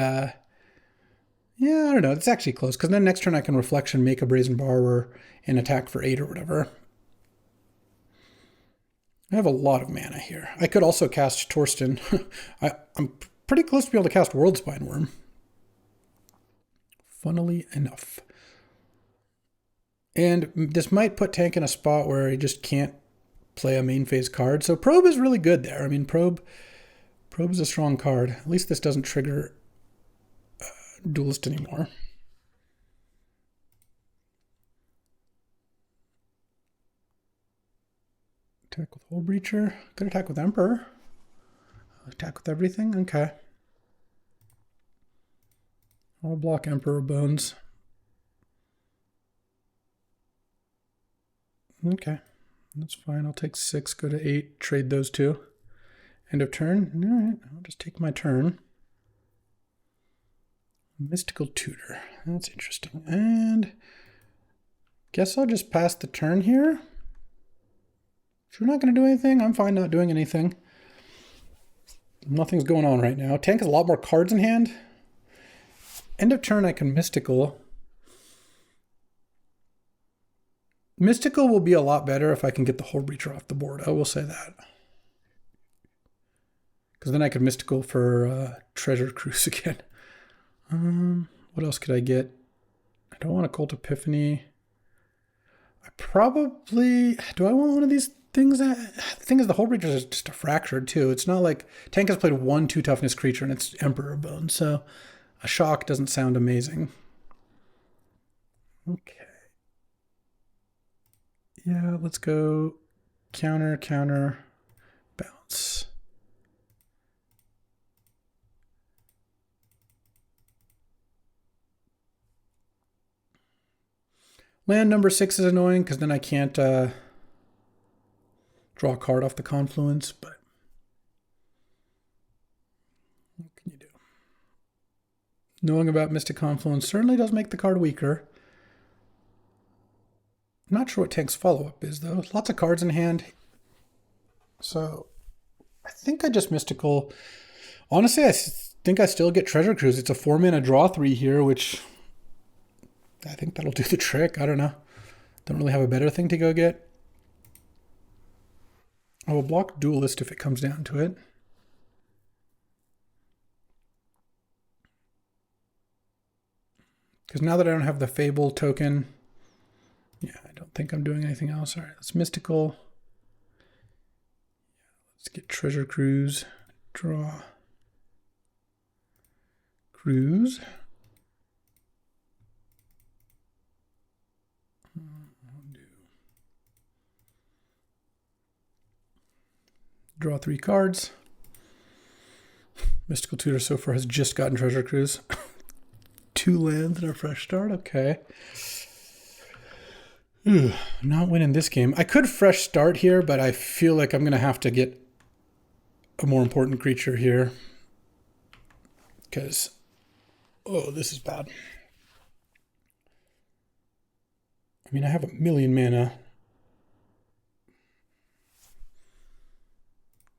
yeah, I don't know. It's actually close because then next turn I can Reflection, make a Brazen Borrower, and attack for 8 or whatever. I have a lot of mana here. I could also cast Torsten. I'm pretty close to be able to cast World Spine Worm. Funnily enough. And this might put Tank in a spot where he just can't play a main phase card. So Probe is really good there. I mean, Probe is a strong card. At least this doesn't trigger Duelist anymore. Attack with Hullbreacher. Could attack with Emperor. Attack with everything. Okay. I'll block Emperor Bones. Okay. That's fine. I'll take 6, go to 8, trade those 2. End of turn. All right. I'll just take my turn. Mystical Tutor. That's interesting. And guess I'll just pass the turn here. If you're not going to do anything, I'm fine not doing anything. Nothing's going on right now. Tank has a lot more cards in hand. End of turn, I can Mystical. Mystical will be a lot better if I can get the Hull Breacher off the board. I will say that. Because then I could Mystical for Treasure Cruise again. What else could I get? I don't want a Cult Epiphany. I probably... Do I want one of these things? The thing is, the Hull Breacher is just a Fractured, too. It's not like... Tank has played 1/2 toughness creature, and it's Emperor Bone, so a Shock doesn't sound amazing. Okay. Yeah, let's go counter, counter, bounce. Land number 6 is annoying because then I can't draw a card off the Confluence, but what can you do? Knowing about Mystic Confluence certainly does make the card weaker. I'm not sure what Tank's follow-up is, though. Lots of cards in hand. So I think I just Mystical. Honestly, I think I still get Treasure Cruise. It's a 4-mana draw 3 here, which I think that'll do the trick. I don't know. Don't really have a better thing to go get. I will block Duelist if it comes down to it. Because now that I don't have the Fable token, yeah, I don't think I'm doing anything else. All right, let's Mystical. Let's get Treasure Cruise. Draw. Cruise. Draw 3 cards. Mystical Tutor so far has just gotten Treasure Cruise. 2 lands and a fresh start. Okay. Not winning this game. I could fresh start here, but I feel like I'm going to have to get a more important creature here. Because, oh, this is bad. I mean, I have 1,000,000 mana.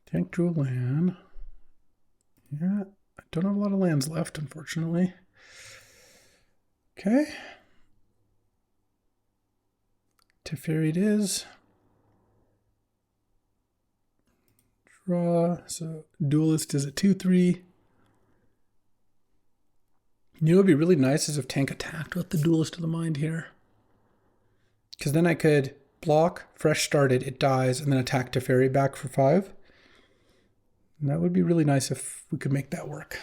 Tank drew a land. Yeah, I don't have a lot of lands left, unfortunately. Okay. Teferi it is. Draw. So Duelist is a 2/3. You know what would be really nice is if Tank attacked with the Duelist of the Mind here. Because then I could block, fresh start it, it dies, and then attack Teferi back for 5. And that would be really nice if we could make that work.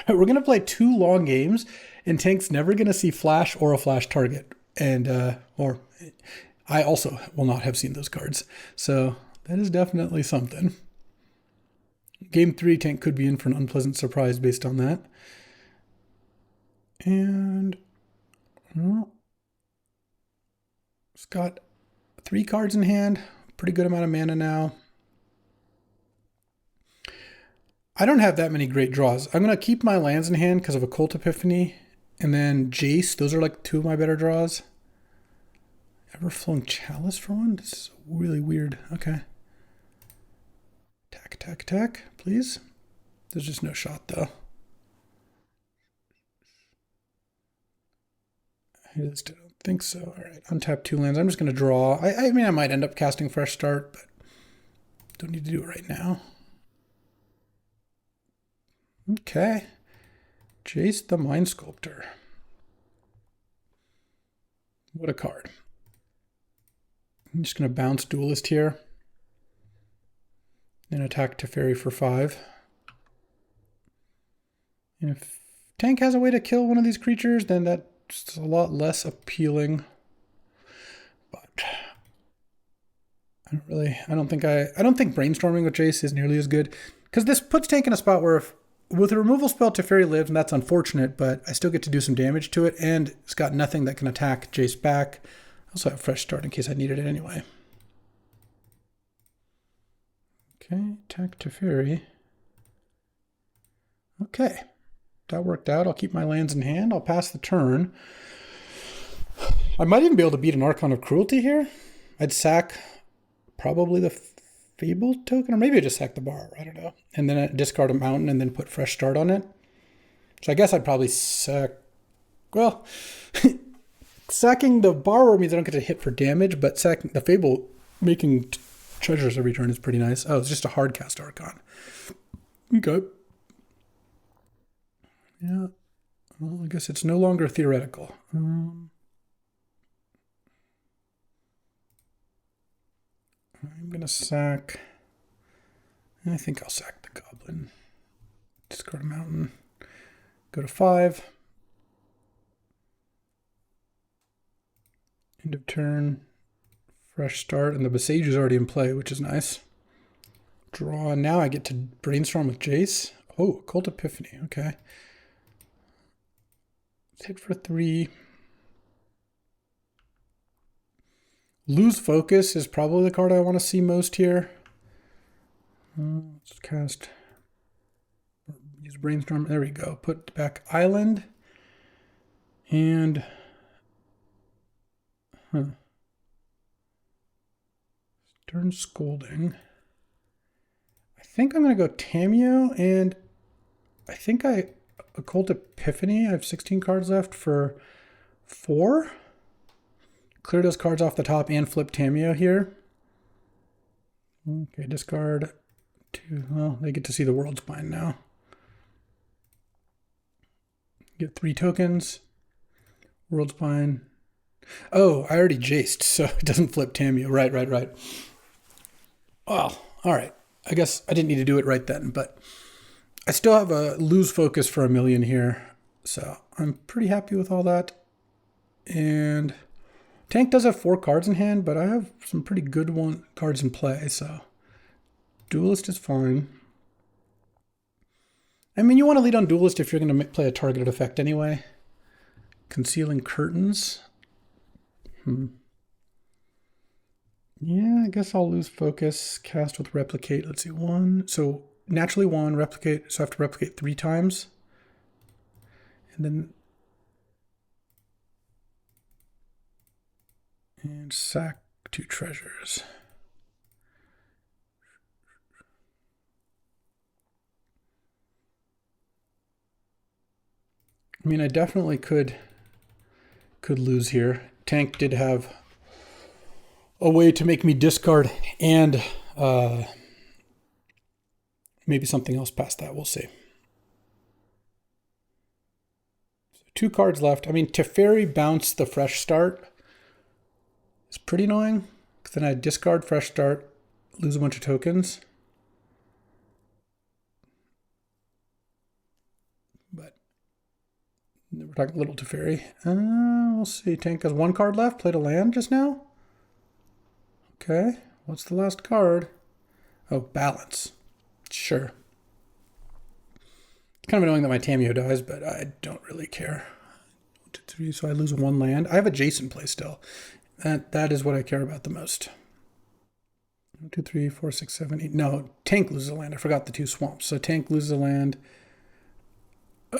We're going to play 2 long games, and Tank's never going to see Flash or a Flash target. And, or I also will not have seen those cards. So that is definitely something. Game 3, Tank could be in for an unpleasant surprise based on that. And, well, it's got 3 cards in hand. Pretty good amount of mana now. I don't have that many great draws. I'm going to keep my lands in hand because of a Cult Epiphany. And then Jace. Those are like 2 of my better draws. Everflowing Chalice for 1? This is really weird. Okay. Attack, attack, attack, please. There's just no shot, though. I just don't think so. All right, untap 2 lands. I'm just going to draw. I mean, I might end up casting Fresh Start, but don't need to do it right now. Okay. Jace the Mind Sculptor. What a card. I'm just going to bounce Duelist here. And attack Teferi for 5. And if Tank has a way to kill one of these creatures, then that's a lot less appealing. But I don't think brainstorming with Jace is nearly as good. Because this puts Tank in a spot where if with a removal spell, Teferi lives, and that's unfortunate, but I still get to do some damage to it, and it's got nothing that can attack Jace back. I also have Fresh Start in case I needed it anyway. Okay, attack Teferi. Okay, that worked out. I'll keep my lands in hand. I'll pass the turn. I might even be able to beat an Archon of Cruelty here. I'd sack probably the Fable token, or maybe I just sack the Borrower, I don't know. And then I discard a Mountain and then put Fresh Start on it. So I guess I'd probably sack, well, sacking the Borrower means I don't get to hit for damage, but sacking the Fable, making treasures every turn is pretty nice. Oh, it's just a hard cast Archon. Okay. Yeah. Well, I guess it's no longer theoretical. I'm going to sack... I think I'll sack the Goblin. Discard a Mountain. Go to 5. End of turn. Fresh Start. And the Besage is already in play, which is nice. Draw. Now I get to brainstorm with Jace. Oh, Occult Epiphany. Okay. Let's hit for 3. Lose Focus is probably the card I want to see most here. Let's cast, use Brainstorm. There we go. Put back Island. And, Stern Scolding. I think I'm going to go Tameo, and I think Occult Epiphany. I have 16 cards left for 4. Clear those cards off the top and flip Tameo here. Okay, discard 2. Well, they get to see the World Spine now. Get 3 tokens. World Spine. Oh, I already jaced, so it doesn't flip Tameo. Right. Well, all right. I guess I didn't need to do it right then, but I still have a lose focus for 1 million here, so I'm pretty happy with all that. And Tank does have 4 cards in hand, but I have some pretty good cards in play, so Duelist is fine. I mean, you want to lead on Duelist if you're going to play a targeted effect anyway. Concealing Curtains. Yeah, I guess I'll lose focus. Cast with Replicate. Let's see, 1. So naturally 1, replicate. So I have to replicate 3 times. And then... And sack 2 treasures. I mean, I definitely could lose here. Tank did have a way to make me discard and maybe something else past that. We'll see. So 2 cards left. I mean, Teferi bounce the Fresh Start. It's pretty annoying, because then I discard Fresh Start, lose a bunch of tokens. But we're talking little Teferi. We'll see. Tank has 1 card left. Played a land just now. Okay. What's the last card? Oh, Balance. Sure. It's kind of annoying that my Tameo dies, but I don't really care. 1, 2, 3, so I lose 1 land. I have a Jason play still. That is what I care about the most. 1, 2, 3, 4, 6, 7, 8. No, Tank loses a land. I forgot the 2 swamps. So Tank loses a land.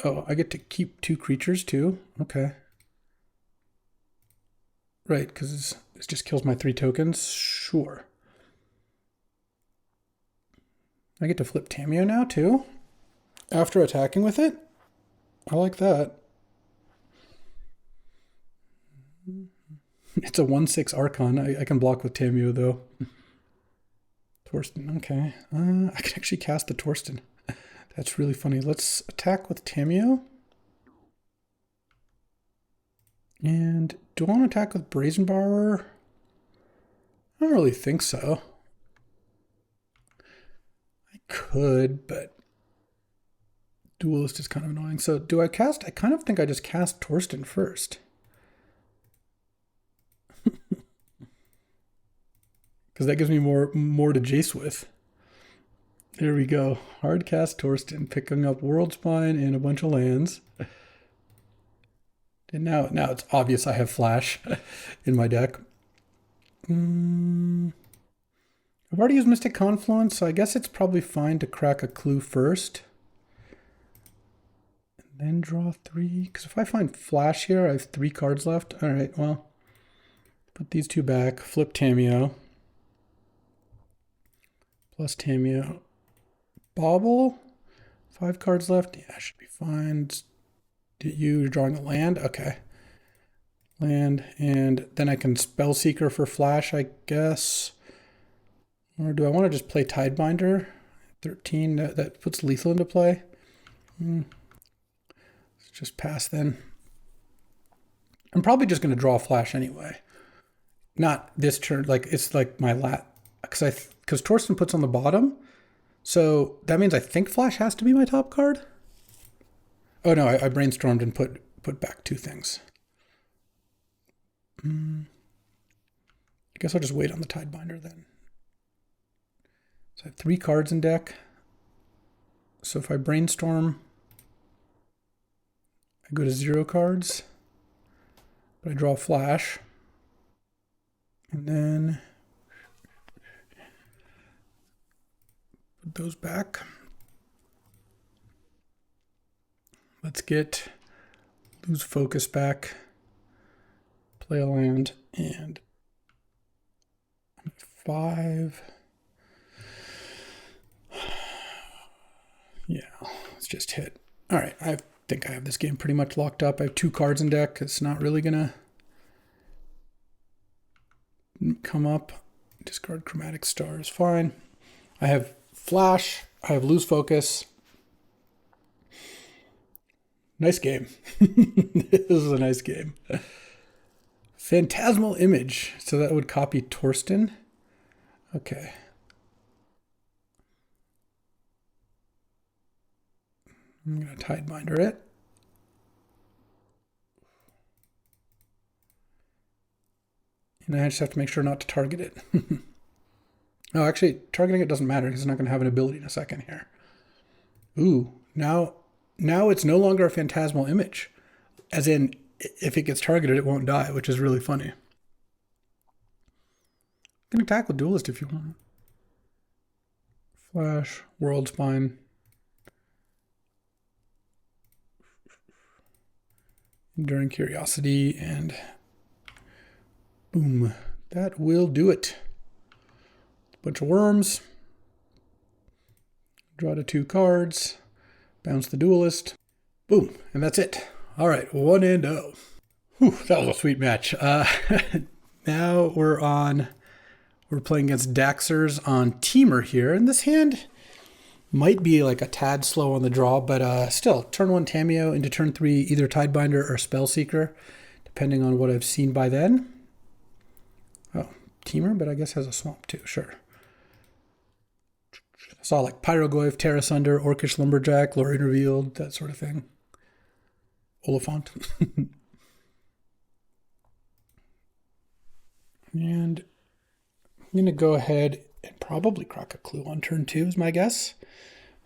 Oh, I get to keep 2 creatures too. Okay. Right, because it just kills my 3 tokens. Sure. I get to flip Tameo now too. After attacking with it. I like that. It's a 1/6 Archon. I can block with Tameo, though. Torsten, okay. I can actually cast the Torsten. That's really funny. Let's attack with Tameo. And do I want to attack with Brazen Borrower? I don't really think so. I could, but Duelist is kind of annoying. So do I cast? I kind of think I just cast Torsten first. Because that gives me more to Jace with. There we go. Hard cast Torsten, picking up World Spine and a bunch of lands. And now it's obvious I have Flash in my deck. I've already used Mystic Confluence, so I guess it's probably fine to crack a clue first. And then draw 3. Because if I find Flash here, I have 3 cards left. All right, well, put these 2 back, flip Tameo. plus Tamio. Bobble. 5 cards left. Yeah, should be fine. You're drawing a land? Okay. Land, and then I can Spellseeker for flash, I guess. Or do I want to just play Tidebinder? 13, that puts lethal into play. Let's just pass then. I'm probably just going to draw a flash anyway. Not this turn, like it's like my because Torsten puts on the bottom. So that means I think flash has to be my top card. Oh no, I brainstormed and put back 2 things. I guess I'll just wait on the Tidebinder then. So I have 3 cards in deck. So if I brainstorm, I go to 0 cards, but I draw a flash. And then put those back. Let's lose focus back. Play a land, and 5. Yeah, let's just hit. All right, I think I have this game pretty much locked up. I have 2 cards in deck. It's not really gonna come up. Discard Chromatic Star is fine. I have flash. I have lose focus. Nice game. This is a nice game. Phantasmal Image. So that would copy Torsten. Okay. I'm going to Tidebinder it. And I just have to make sure not to target it. Oh, actually, targeting it doesn't matter because it's not going to have an ability in a second here. Ooh, now it's no longer a Phantasmal Image. As in, if it gets targeted, it won't die, which is really funny. You can attack with Duelist if you want. Flash, World Spine. Enduring Curiosity, and boom. That will do it. Bunch of worms. Draw to 2 cards. Bounce the Duelist. Boom. And that's it. All right. 1-0. Whew, that was a sweet match. Now we're playing against Daxers on Teamer here. And this hand might be like a tad slow on the draw, but still, turn 1 Tamio into turn 3, either Tidebinder or Spellseeker, depending on what I've seen by then. Oh, Teamer, but I guess has a swamp too, sure. I saw like Pyrogoyf, Terra Sunder, Orcish Lumberjack, Lorien Revealed, that sort of thing. Oliphant. And I'm going to go ahead and probably crack a clue on turn 2 is my guess.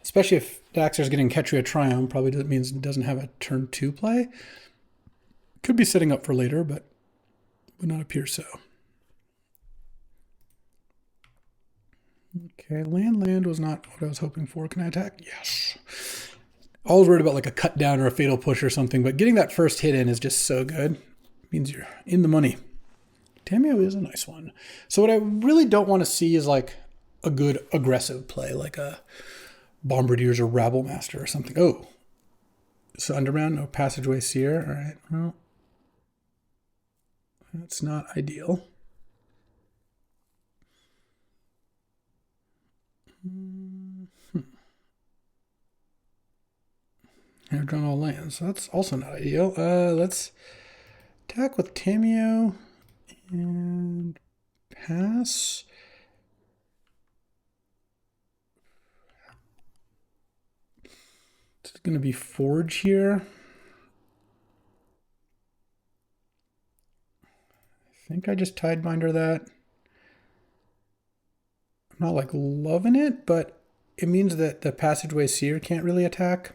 Especially if Daxter's getting Ketria Triumph, probably means it doesn't have a turn 2 play. Could be setting up for later, but would not appear so. Okay, land was not what I was hoping for. Can I attack? Yes. Always worried about like a cut down or a fatal push or something, but getting that first hit in is just so good. It means you're in the money. Tamio is a nice one. So what I really don't want to see is like a good aggressive play, like a Bombardiers or Rabblemaster or something. Oh, so Underground, no Passageway Seer. All right, well, that's not ideal. I've drawn all lands, so that's also not ideal. Let's attack with Tamio and pass. It's going to be Forge here. I think I just Tidebinder that. I'm not like loving it, but it means that the Passageway Seer can't really attack,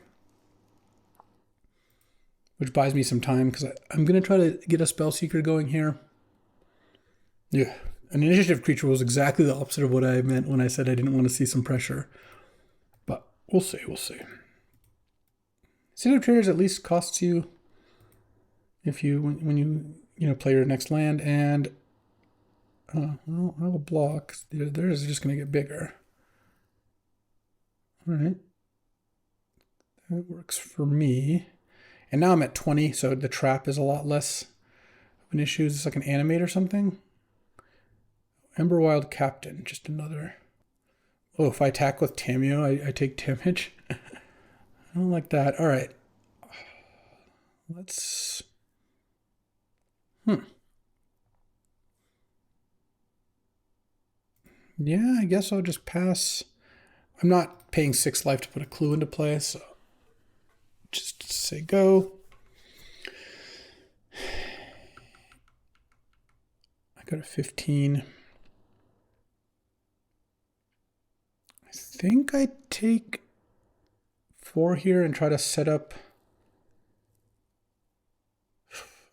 which buys me some time because I'm going to try to get a Spellseeker going here. Yeah, an initiative creature was exactly the opposite of what I meant when I said I didn't want to see some pressure. But we'll see, we'll see. Initiative Traders at least costs you if you when you play your next land, and well, I will block. Theirs is just going to get bigger. All right. That works for me. And now I'm at 20, so the trap is a lot less of an issue. Is this like an animate or something? Emberwild Captain, just another. Oh, if I attack with Tameo, I take damage. I don't like that. All right. Let's... Yeah, I guess I'll just pass. I'm not paying 6 life to put a clue into play, so just say go. I got a 15. I think I take 4 here and try to set up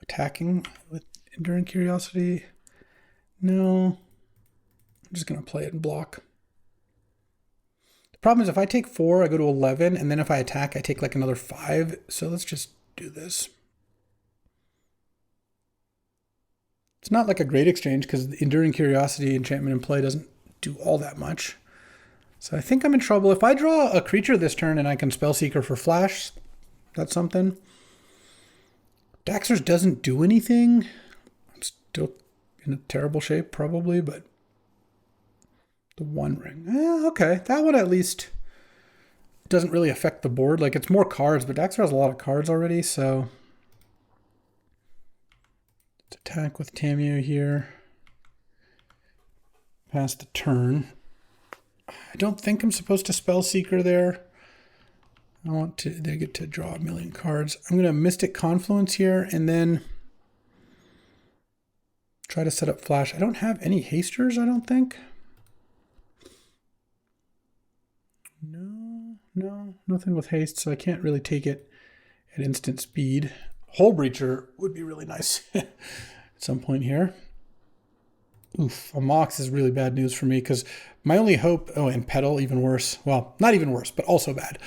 attacking with Enduring Curiosity. No, I'm just going to play it and block. The problem is if I take 4, I go to 11, and then if I attack, I take like another 5. So let's just do this. It's not like a great exchange because the Enduring Curiosity enchantment in play doesn't do all that much. So I think I'm in trouble. If I draw a creature this turn and I can Spellseeker for flash, that's something. Daxter's doesn't do anything. I'm still in a terrible shape probably, but the One Ring. Okay, that one at least doesn't really affect the board. Like it's more cards, but Daxter has a lot of cards already, so let's attack with Tameo here. Pass the turn. I don't think I'm supposed to Spellseeker there. They get to draw a million cards. I'm going to Mystic Confluence here and then try to set up flash. I don't have any hasters, I don't think. No, nothing with haste, so I can't really take it at instant speed. Hole Breacher would be really nice at some point here. Oof, a Mox is really bad news for me because my only hope, and Petal, even worse. Well, not even worse, but also bad,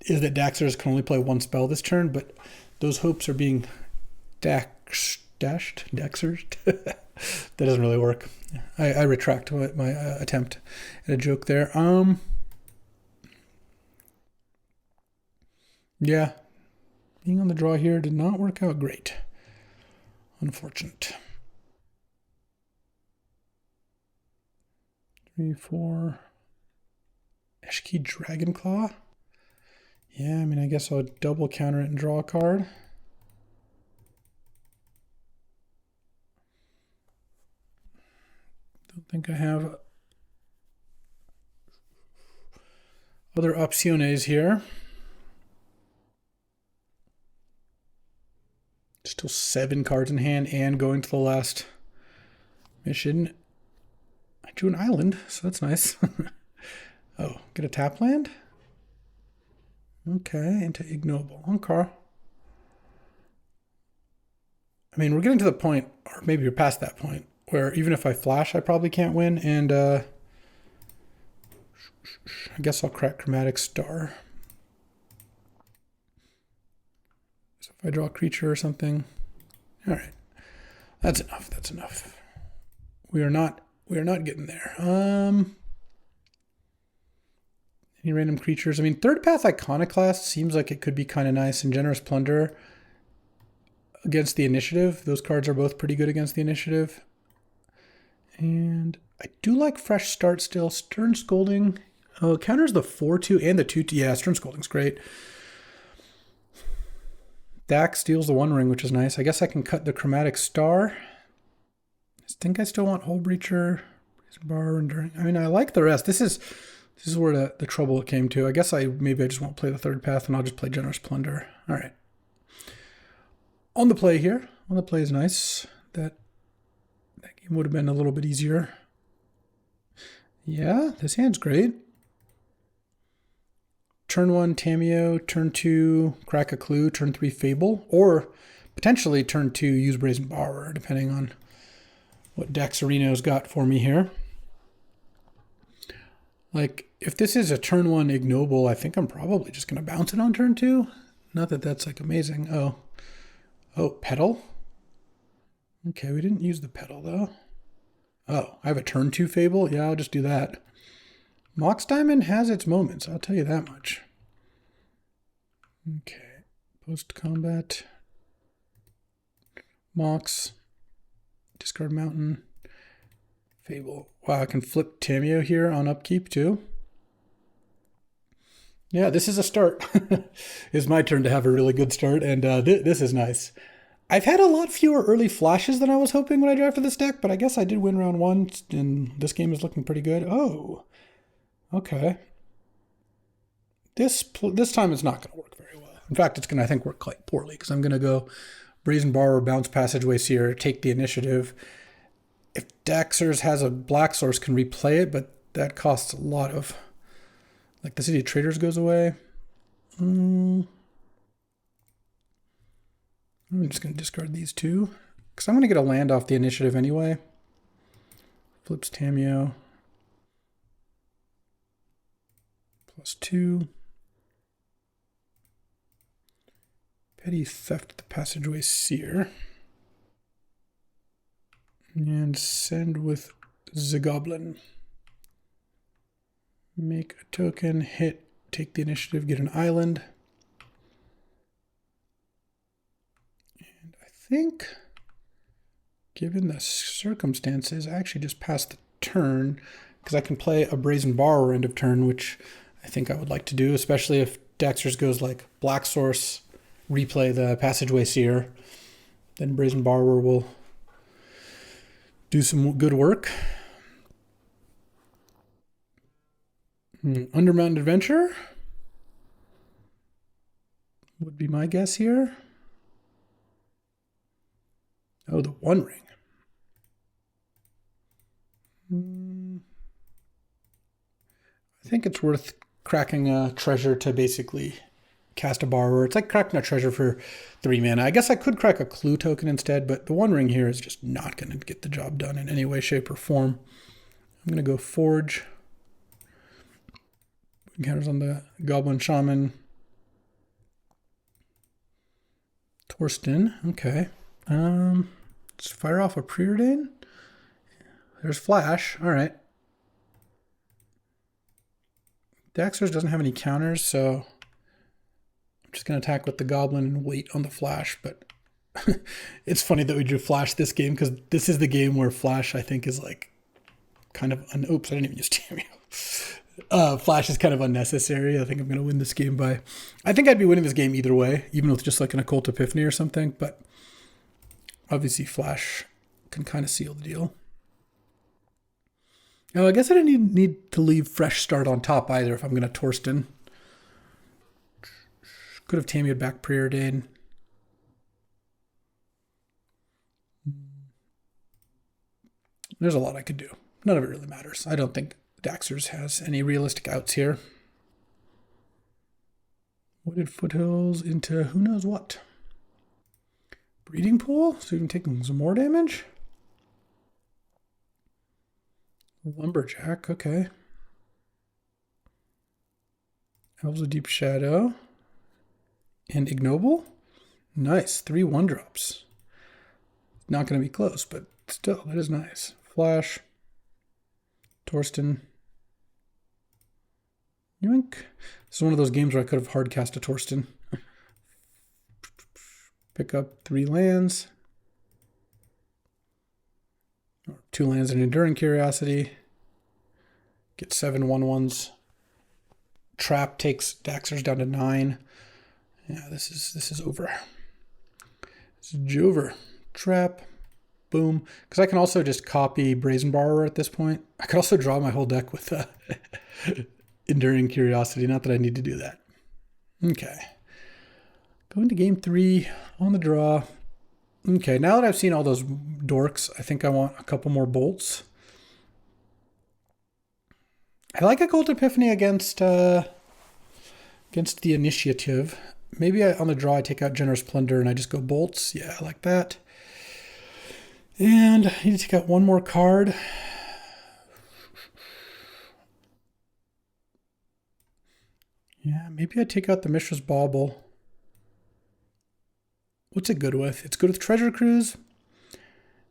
is that Daxers can only play 1 spell this turn, but those hopes are being dashed. Daxers? That doesn't really work. I retract my attempt at a joke there. Yeah, being on the draw here did not work out great. Unfortunate. 3, 4. Eshki Dragonclaw. Yeah, I mean, I guess I'll double counter it and draw a card. Don't think I have other opciones here. Still 7 cards in hand and going to the last mission. I drew an island, so that's nice. Oh, get a tap land? Okay, into Ignoble. Okay. I mean, we're getting to the point, or maybe you're past that point, where even if I flash, I probably can't win, and I guess I'll crack Chromatic Star. So if I draw a creature or something, all right, that's enough. That's enough. We are not getting there. Any random creatures? I mean, Third Path Iconoclast seems like it could be kind of nice, and Generous Plunder against the initiative. Those cards are both pretty good against the initiative. And I do like Fresh Start still. Stern Scolding. Oh, it counters the 4/2 and the 2/2. Yeah, Stern Scolding's great. Dax steals the One Ring, which is nice. I guess I can cut the Chromatic Star. I think I still want Hole Breacher, Bar, Enduring. I mean, I like the rest. This is where the trouble came to. I guess maybe I just won't play the Third Path and I'll just play Generous Plunder. All right. On the play here. On the play is nice. That game would have been a little bit easier. Yeah, this hand's great. Turn 1, Tameo. Turn 2, Crack a Clue. Turn 3, Fable. Or potentially turn 2, use Brazen Borrower, depending on what Daxerino's got for me here. Like, if this is a turn 1 Ignoble, I think I'm probably just going to bounce it on turn 2. Not that that's like amazing. Oh, Petal? Okay, we didn't use the Petal though. Oh, I have a turn 2 Fable? Yeah, I'll just do that. Mox Diamond has its moments, I'll tell you that much. Okay, post-combat. Mox. Discard Mountain. Fable. Wow, I can flip Tameo here on upkeep too. Yeah, this is a start. It's my turn to have a really good start, and this is nice. I've had a lot fewer early flashes than I was hoping when I drafted this deck, but I guess I did win round 1, and this game is looking pretty good. Oh, okay. This time it's not going to work very well. In fact, it's going to, I think, work quite poorly, because I'm going to go Brazen Borrower, Bounce Passageway Seer, take the initiative. If Daxers has a black source, can replay it, but that costs a lot of... Like the City of Traders goes away. I'm just going to discard these two. Because I'm going to get a land off the initiative anyway. Flips Tameo. +2. Petty Theft the Passageway Seer. And send with Zagoblin. Make a token, hit, take the initiative, get an island. And I think, given the circumstances, I actually just passed the turn because I can play a Brazen Borrower end of turn, which I think I would like to do, especially if Daxers goes like Black Source, replay the Passageway Seer. Then Brazen Borrower will do some good work. Undermountain Adventure would be my guess here. Oh, the One Ring. I think it's worth cracking a treasure to basically cast a Borrower. It's like cracking a treasure for 3 mana. I guess I could crack a Clue token instead, but the One Ring here is just not going to get the job done in any way, shape, or form. I'm going to go Forge. Encounters on the Goblin Shaman. Torsten, okay. Let's fire off a Preordain. There's Flash, all right. Daxers doesn't have any counters, so I'm just going to attack with the Goblin and wait on the Flash, but it's funny that we drew Flash this game because this is the game where Flash, I think, is like kind of, oops, I didn't even use Tameo. Flash is kind of unnecessary. I think I'm going to win this game by... I think I'd be winning this game either way, even with just like an Occult Epiphany or something, but obviously Flash can kind of seal the deal. Oh, I guess I didn't need to leave Fresh Start on top either if I'm going to Torsten. Could have Tameoed back Preordain. There's a lot I could do. None of it really matters. I don't think Daxers has any realistic outs here. Wooded Foothills into who knows what. Breeding Pool, so you can take some more damage. Lumberjack, okay. Elves of Deep Shadow. And Ignoble. Nice, 3 1-drops. Not going to be close, but still, that is nice. Flash. Torsten. Yoink. This is one of those games where I could have hard cast a Torsten. Pick up 3 lands. Or 2 lands and Enduring Curiosity. Get 7 1/1s. Trap takes Daxers down to 9. Yeah, this is over. This is Jover. Trap. Boom. Because I can also just copy Brazen Borrower at this point. I could also draw my whole deck with Enduring Curiosity. Not that I need to do that. Okay. Going to game 3 on the draw. Okay, now that I've seen all those dorks, I think I want a couple more bolts. I like Occult Epiphany against the Initiative. Maybe on the draw I take out Generous Plunder and I just go bolts. Yeah, I like that. And I need to take out one more card. Yeah, maybe I take out the Mishra's Bauble. What's it good with? It's good with Treasure Cruise.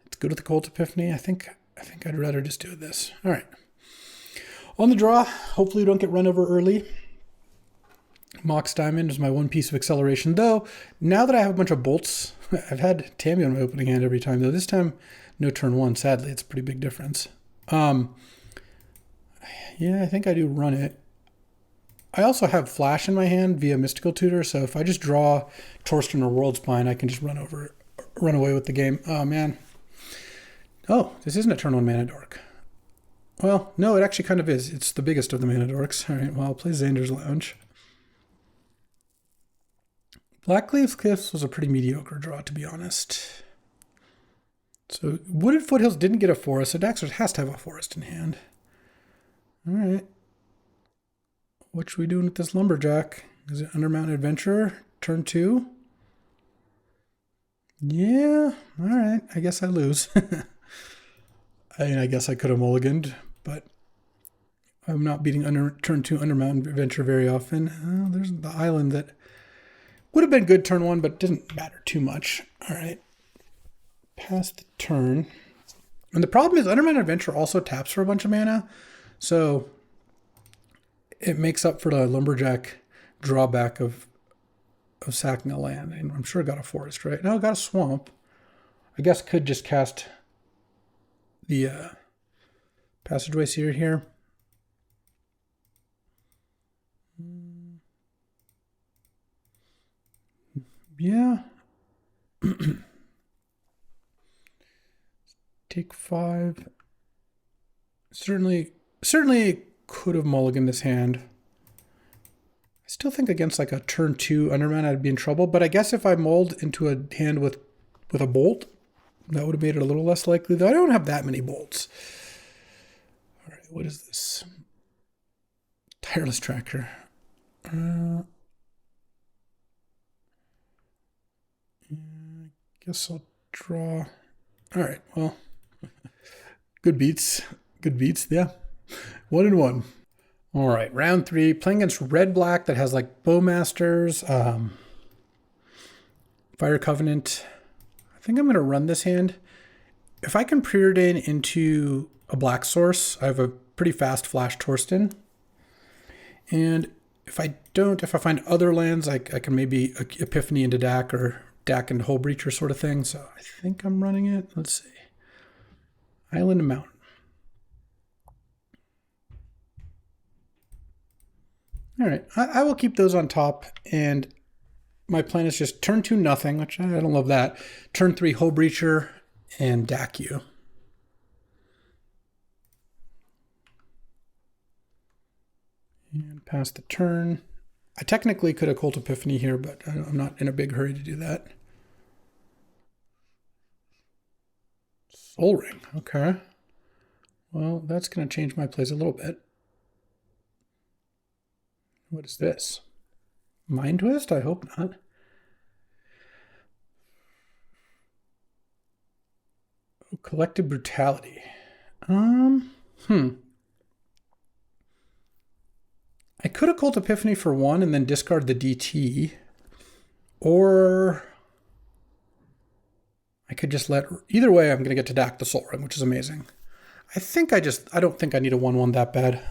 It's good with the Occult Epiphany. I think I'd rather just do this. All right. On the draw, hopefully we don't get run over early. Mox Diamond is my one piece of acceleration, though. Now that I have a bunch of bolts, I've had Tammy on my opening hand every time, though. This time, no turn one. Sadly, it's a pretty big difference. Yeah, I think I do run it. I also have Flash in my hand via Mystical Tutor, so if I just draw Torsten or World Spine, I can just run away with the game. Oh, man. Oh, this isn't a turn one mana dork. Well, no, it actually kind of is. It's the biggest of the mana dorks. All right, well, I'll play Xander's Lounge. Blackleaf Cliffs was a pretty mediocre draw, to be honest. So Wooded Foothills didn't get a forest, so Daxter has to have a forest in hand. All right. What should we do with this Lumberjack? Is it Undermountain Adventurer? Turn 2? Yeah, all right. I guess I lose. I mean, I guess I could have mulliganed, but I'm not beating turn 2 Undermountain Adventure very often. Oh, there's the island that would have been good turn 1, but didn't matter too much. All right. Pass the turn. And the problem is Undermountain Adventure also taps for a bunch of mana, so it makes up for the Lumberjack drawback of sacking a land. And I'm sure it got a forest, right? No, it got a swamp. I guess could just cast the Passageway Seer here. Yeah. Take 5. Certainly could have mulliganed this hand. I still think against like a turn 2 Underman I'd be in trouble, but I guess if I mulled into a hand with a bolt, that would have made it a little less likely, though I don't have that many bolts. All right, what is this? Tireless Tracker. I guess I'll draw. All right, well, good beats, yeah. 1-1. All right, round 3, playing against red-black that has like Bowmasters, Fire Covenant. I think I'm going to run this hand. If I can preordain into a black source, I have a pretty fast flash Torsten. And if I find other lands, I can maybe Epiphany into Dak or Dak into Hull Breacher sort of thing. So I think I'm running it. Let's see. Island and Mountain. All right, I will keep those on top, and my plan is just turn 2 nothing, which I don't love that. Turn 3 Hull Breacher and Dak you. And pass the turn. I technically could have Cult Epiphany here, but I'm not in a big hurry to do that. Soul Ring, okay. Well, that's going to change my plays a little bit. What is this? Mind Twist? I hope not. Oh, Collective Brutality. I could have Cult Epiphany for 1 and then discard the DT. Or I could just let... Either way, I'm going to get to Dak the Soul Ring, which is amazing. I don't think I need a 1-1 that bad.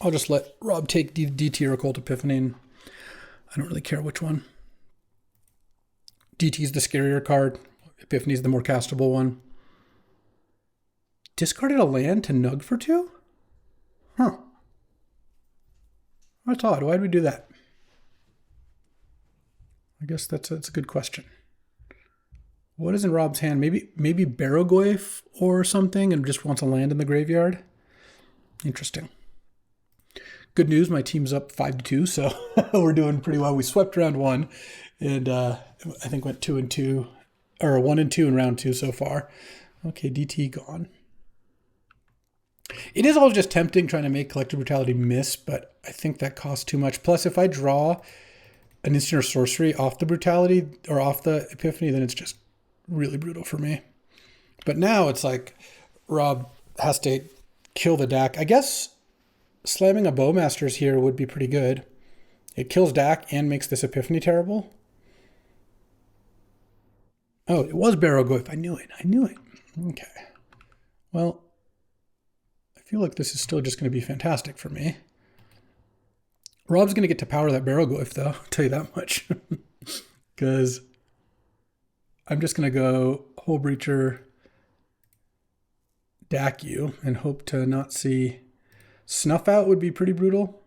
I'll just let Rob take DT or Cult Epiphany, and I don't really care which one. DT's the scarier card. Epiphany's the more castable one. Discarded a land to Nug for 2? Huh. That's odd. Why did we do that? I guess that's a good question. What is in Rob's hand? Maybe Barrogoyf or something, and just wants a land in the graveyard? Interesting. Good news, my team's up 5-2, so we're doing pretty well. We swept round 1, and I think went 2-2, or 1-2 in round 2 so far. Okay, DT gone. It is all just tempting trying to make Collective Brutality miss, but I think that costs too much. Plus, if I draw an instant or sorcery off the Brutality or off the Epiphany, then it's just really brutal for me. But now it's like Rob has to kill the Dak. I guess slamming a Bowmasters here would be pretty good. It kills Dak and makes this Epiphany terrible. Oh, it was Barrogoyf. I knew it. Okay. Well, I feel like this is still just going to be fantastic for me. Rob's going to get to power that barrel glyph, though. I'll tell you that much. Because I'm just going to go Hole Breacher, Dack you, and hope to not see... Snuff Out would be pretty brutal.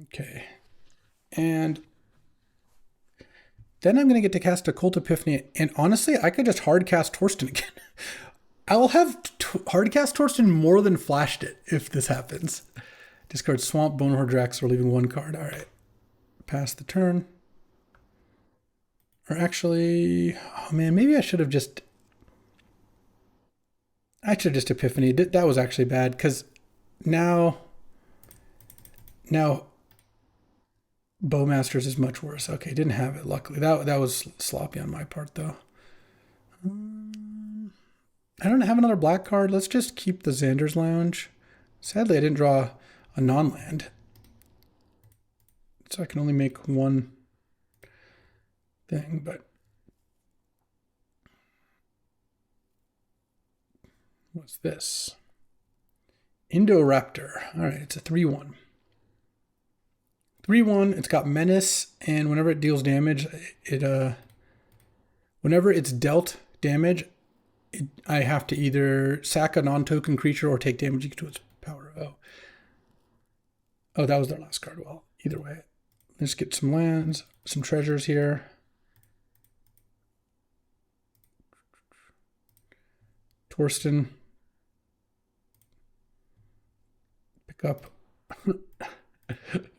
Okay. And then I'm going to get to cast Occult Epiphany. And honestly, I could just hard cast Torsten again. I will have hard cast Torsten more than flashed it if this happens. Discard Swamp, Bonehor Drax, or leaving one card. All right. Pass the turn. Or actually, oh man, maybe I should have just... Epiphany. That was actually bad, because now Bowmasters is much worse. Okay, didn't have it, luckily. That was sloppy on my part, though. I don't have another black card. Let's just keep the Xander's Lounge. Sadly, I didn't draw a non-land, so I can only make one thing, but what's this? Indoraptor. All right, it's a 3/1. 3/1, it's got Menace, and whenever it deals damage, whenever it's dealt damage, I have to either sack a non-token creature or take damage equal to its power. Oh, that was their last card. Well, either way. Let's get some lands, some treasures here. Torsten. Pick up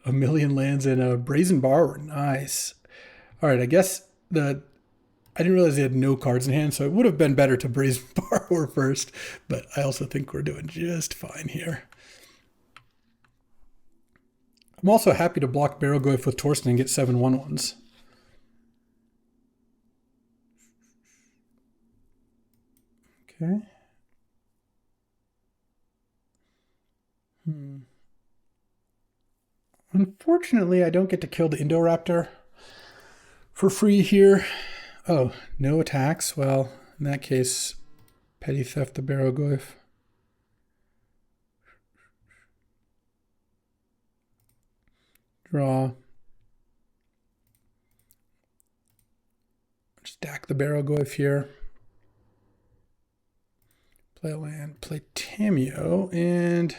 a million lands and a Brazen Borrower. Nice. All right, I guess I didn't realize they had no cards in hand, so it would have been better to Brazen Borrower first, but I also think we're doing just fine here. I'm also happy to block Barrel Glyph with Torsten and get 7 1/1s. Okay. Unfortunately, I don't get to kill the Indoraptor for free here. Oh, no attacks? Well, in that case, Petty Theft the Barrel Glyph. Draw. Stack the Barrel Glyph here. Play a land, play Tameo, and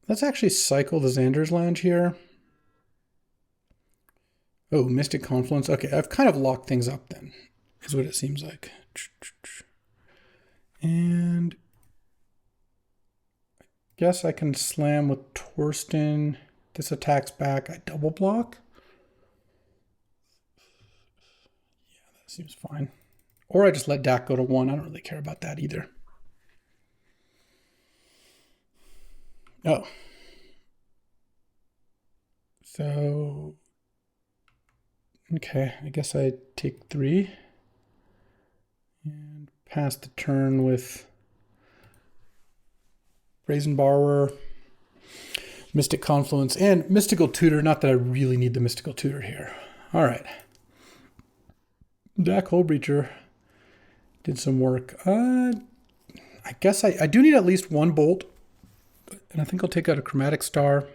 let's actually cycle the Xander's Lounge here. Oh, Mystic Confluence. Okay, I've kind of locked things up then, is what it seems like. And I guess I can slam with Torsten. This attacks back. I double block. Yeah, that seems fine. Or I just let Dack go to 1. I don't really care about that either. Oh. So, okay, I guess I take 3 and pass the turn with Brazen Borrower, Mystic Confluence, and Mystical Tutor. Not that I really need the Mystical Tutor here. All right. Dack Hole Breacher did some work. I guess I do need at least 1 bolt, and I think I'll take out a Chromatic Star.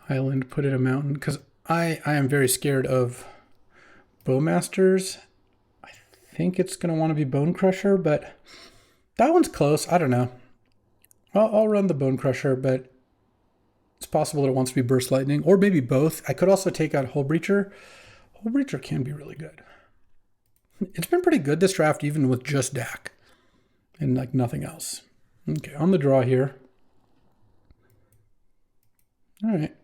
Island, put in a mountain, because I am very scared of Bowmasters. I think it's going to want to be Bone Crusher, but that one's close. I don't know. I'll run the Bone Crusher, but it's possible that it wants to be Burst Lightning, or maybe both. I could also take out Hole Breacher. Hole Breacher can be really good. It's been pretty good this draft, even with just Dack and like nothing else. Okay, on the draw here. All right.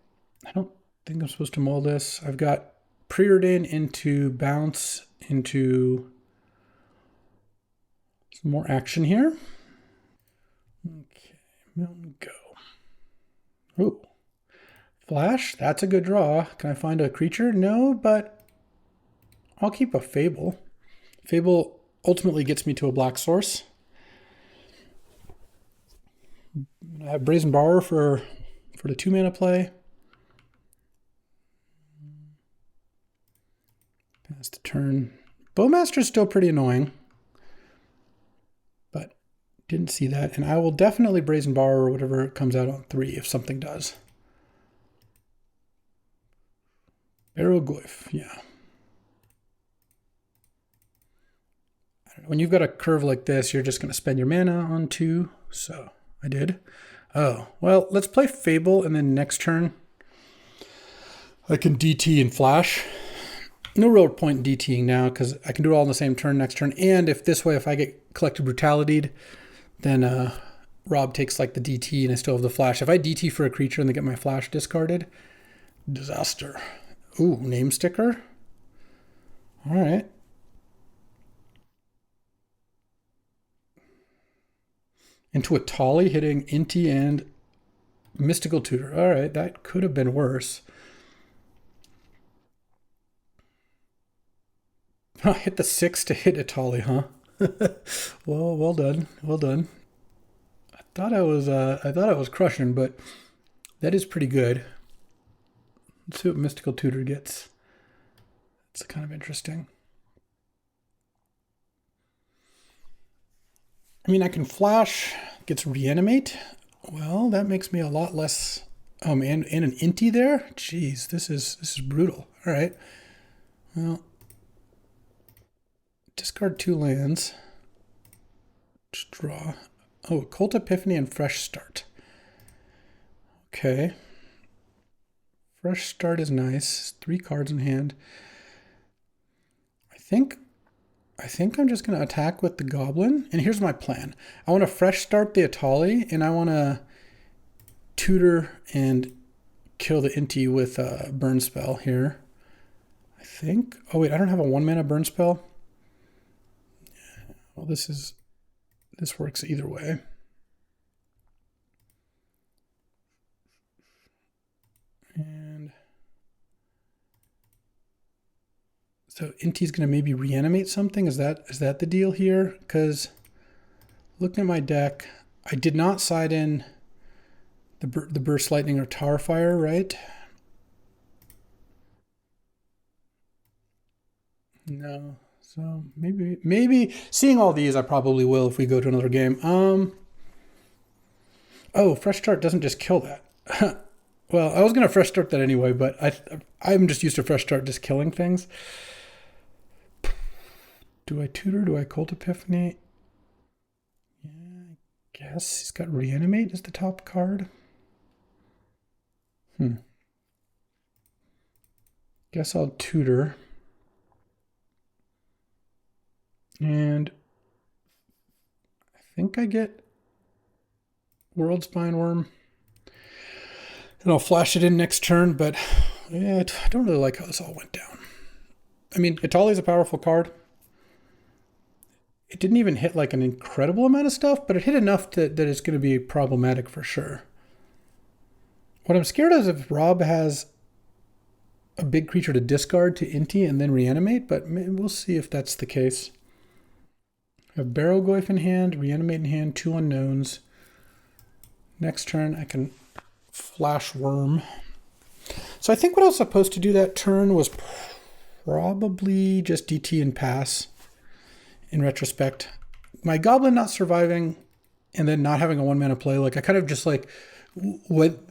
I don't think I'm supposed to mull this. I've got Preordain into Bounce into some more action here. Okay, Mountain Go. Ooh. Flash, that's a good draw. Can I find a creature? No, but I'll keep a Fable. Fable ultimately gets me to a black source. I have Brazen Borrower for the 2-mana play. Pass the turn. Bowmaster's still pretty annoying. Didn't see that. And I will definitely Brazen Bar or whatever comes out on 3 if something does. Barrowgoyf, yeah. When you've got a curve like this, you're just going to spend your mana on 2. So I did. Oh, well, let's play Fable, and then next turn I can DT and flash. No real point in DTing now because I can do it all in the same turn next turn. And if this way, if I get Collective Brutality'd, then Rob takes like the DT and I still have the flash. If I DT for a creature and they get my flash discarded, disaster. Ooh, name sticker. All right. Into a Tolly hitting Inti and Mystical Tutor. All right, that could have been worse. Hit the 6 to hit a Tolly, huh? Well done. Well done. I thought I was crushing, but that is pretty good. Let's see what Mystical Tutor gets. It's kind of interesting. I mean, I can flash, gets reanimate. Well, that makes me a lot less. Oh man, and an Inti there. Jeez, this is brutal. All right. Well, discard 2 lands. Just draw. Oh, Occult Epiphany and Fresh Start. Okay. Fresh Start is nice. 3 cards in hand. I think I'm just going to attack with the Goblin. And here's my plan. I want to Fresh Start the Atali, and I want to tutor and kill the Inti with a burn spell here. I think. Oh, wait, I don't have a 1-mana burn spell. Well, this works either way. And so Inti's going to maybe reanimate something. Is that the deal here? Because looking at my deck, I did not side in the Burst Lightning or Tower Fire, right? No. So maybe seeing all these, I probably will if we go to another game. Oh, Fresh Start doesn't just kill that. Well, I was going to Fresh Start that anyway, but I'm just used to Fresh Start just killing things. Do I tutor? Do I Cult Epiphany? Yeah, I guess he's got Reanimate as the top card. Guess I'll tutor. And I think I get World Spine Worm. And I'll flash it in next turn, but yeah, I don't really like how this all went down. I mean, Atali's a powerful card. It didn't even hit like an incredible amount of stuff, but it hit enough that it's going to be problematic for sure. What I'm scared of is if Rob has a big creature to discard to Inti and then reanimate, but we'll see if that's the case. I have Barrowgoyf in hand, reanimate in hand, 2 unknowns. Next turn, I can Flash Worm. So I think what I was supposed to do that turn was probably just DT and pass. In retrospect, my Goblin not surviving and then not having a 1-mana play, like I kind of just like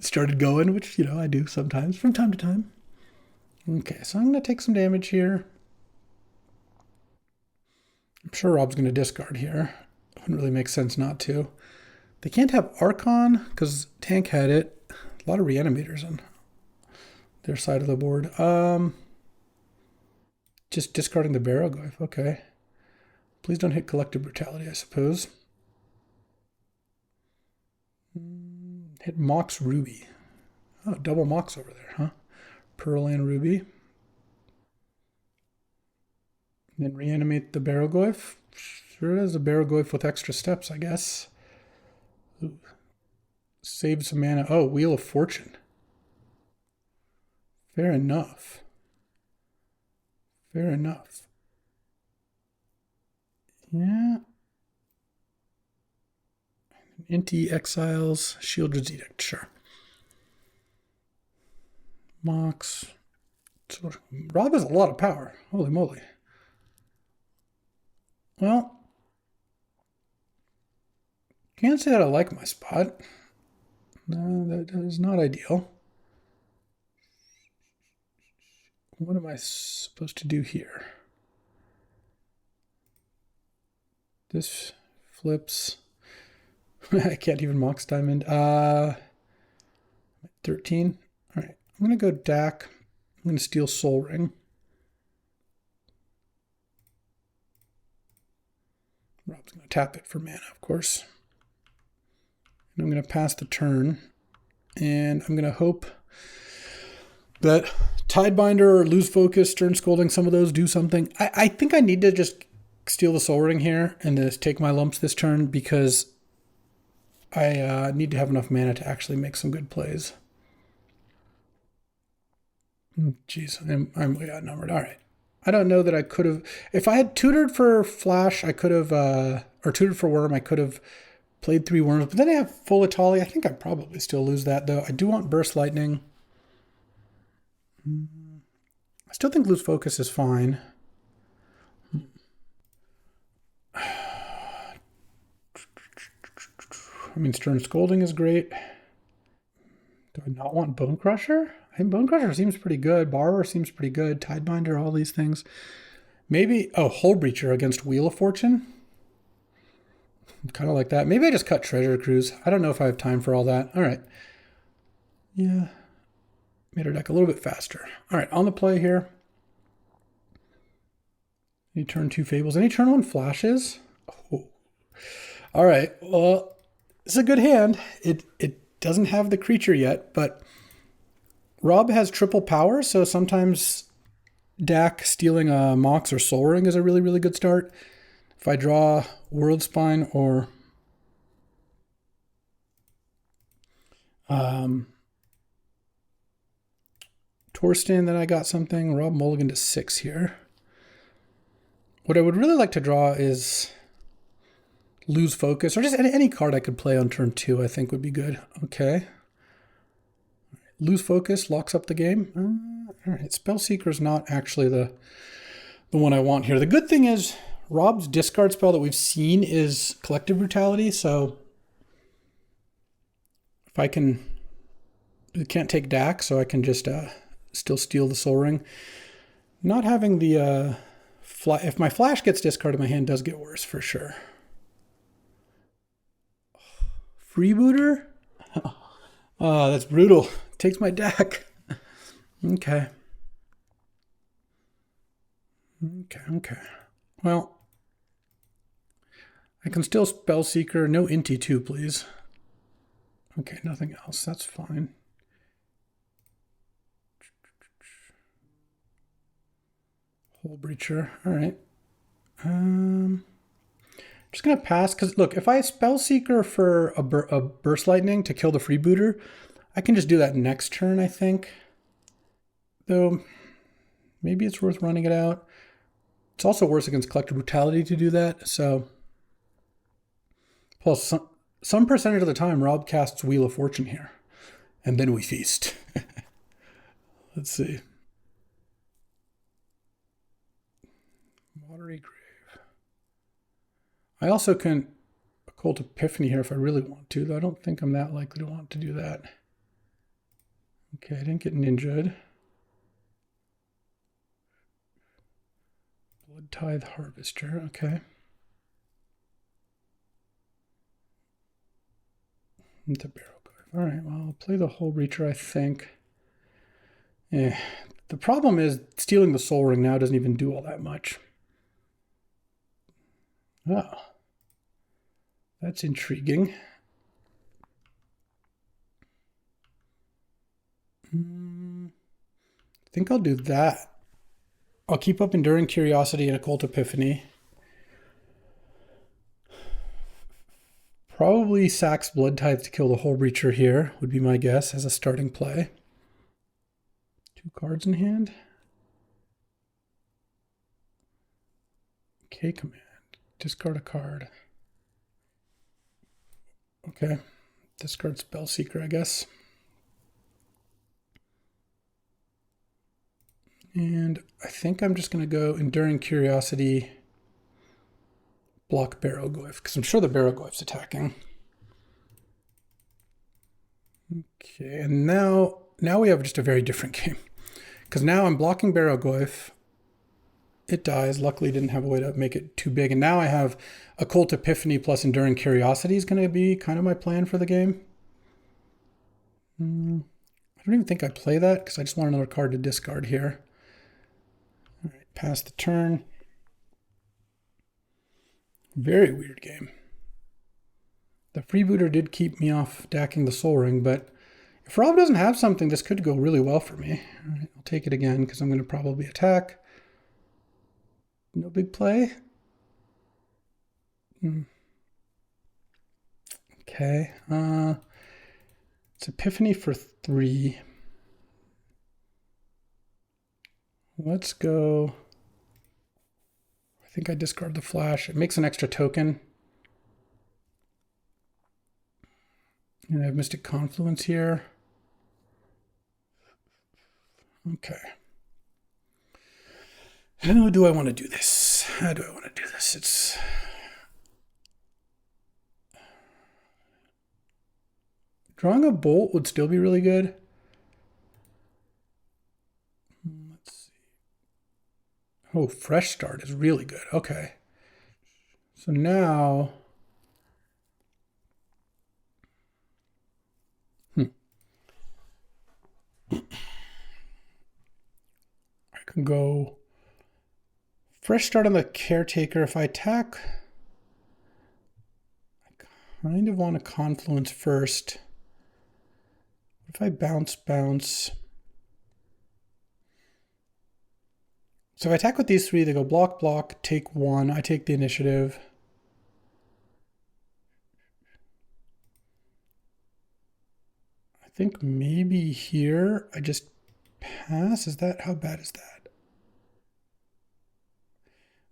started going, which, you know, I do sometimes from time to time. Okay, so I'm going to take some damage here. I'm sure Rob's going to discard here. Wouldn't really make sense not to. They can't have Archon because Tank had it. A lot of reanimators on their side of the board. Just discarding the Barrowgoyf. Okay. Please don't hit Collective Brutality, I suppose. Hit Mox Ruby. Oh, double Mox over there, huh? Pearl and Ruby. And then reanimate the Barrowgoyf. Sure is a Barrowgoyf with extra steps, I guess. Ooh. Save some mana. Oh, Wheel of Fortune. Fair enough. Fair enough. Yeah. Inti Exiles, Shieldred's Edict, sure. Mox. So, Rob has a lot of power. Holy moly. Well, Can't say that I like my spot. No, that is not ideal. What am I supposed to do here? This flips. I can't even Mox Diamond. 13. All right, I'm going to go Dak. I'm going to steal Soul Ring. Rob's going to tap it for mana, of course. And I'm going to pass the turn. And I'm going to hope that Tidebinder or Lose Focus, Stern Scolding, some of those do something. I think I need to just steal the Soul Ring here and just take my lumps this turn because I need to have enough mana to actually make some good plays. Jeez, I'm way outnumbered. All right. I don't know that I could have... If I had tutored for Flash, I could have... or tutored for Worm, I could have played 3 Worms. But then I have full Atali. I think I'd probably still lose that, though. I do want Burst Lightning. I still think Lose Focus is fine. I mean, Stern Scolding is great. Do I not want Bone Crusher? I think Bone Crusher seems pretty good. Borrower seems pretty good. Tidebinder, all these things. Maybe, Hull Breacher against Wheel of Fortune. Kind of like that. Maybe I just cut Treasure Cruise. I don't know if I have time for all that. All right. Yeah. Made our deck a little bit faster. All right, on the play here. Any turn 2 Fables. Any turn 1 Flashes? Oh. All right, well, it's a good hand. It doesn't have the creature yet, but Rob has triple power, so sometimes Dak stealing a Mox or Soul Ring is a really, really good start. If I draw World Spine or Torsten, then I got something. Rob Mulligan to 6 here. What I would really like to draw is Lose Focus, or just any card I could play on turn 2, I think would be good. Okay. Lose Focus locks up the game. All right, Spellseeker is not actually the one I want here. The good thing is Rob's discard spell that we've seen is Collective Brutality, so if I can't take Dak, so I can just still steal the Soul Ring. Not having the if my Flash gets discarded, my hand does get worse for sure. Freebooter? Oh, that's brutal. Takes my deck. Okay. Okay. Well, I can still Spellseeker. No Inti 2, please. Okay, nothing else. That's fine. Hull Breacher. All right. Just going to pass, because look, if I Spellseeker for a Burst Lightning to kill the Freebooter, I can just do that next turn, I think. Though, maybe it's worth running it out. It's also worse against Collective Brutality to do that, so... Plus, some percentage of the time, Rob casts Wheel of Fortune here. And then we feast. Let's see. Watery Grave. I also can Occult Epiphany here if I really want to, though I don't think I'm that likely to want to do that. Okay, I didn't get ninja'd. Blood Tithe Harvester, okay. Into Barrel Glyph. All right, well, I'll play the Hull Breacher, I think. Yeah, the problem is stealing the Soul Ring now doesn't even do all that much. Oh, that's intriguing. I think I'll do that. I'll keep up Enduring Curiosity and Occult Epiphany. Probably sacks Blood Tithe to kill the Hull Breacher here, would be my guess as a starting play. 2 cards in hand. K command. Discard a card. Okay. Discard Spellseeker, I guess. And I think I'm just going to go Enduring Curiosity, block Barrowglyph, because I'm sure the Barrowglyph's attacking. Okay, and now we have just a very different game. Because now I'm blocking Barrowgoyf. It dies. Luckily, didn't have a way to make it too big. And now I have Occult Epiphany plus Enduring Curiosity is going to be kind of my plan for the game. I don't even think I play that because I just want another card to discard here. All right, pass the turn. Very weird game. The freebooter did keep me off dacking the Soul Ring, but if Rob doesn't have something, this could go really well for me. All right, I'll take it again because I'm going to probably attack. No big play. Okay. It's Epiphany for 3. Let's go. I think I discard the flash. It makes an extra token. And I have Mystic Confluence here. Okay. How do I want to do this? It's drawing a bolt would still be really good. Let's see. Oh, Fresh Start is really good. Okay. So now I can go Fresh Start on the Caretaker. If I attack, I kind of want a Confluence first. If I bounce. So if I attack with these 3, they go block, take 1. I take the initiative. I think maybe here I just pass. How bad is that?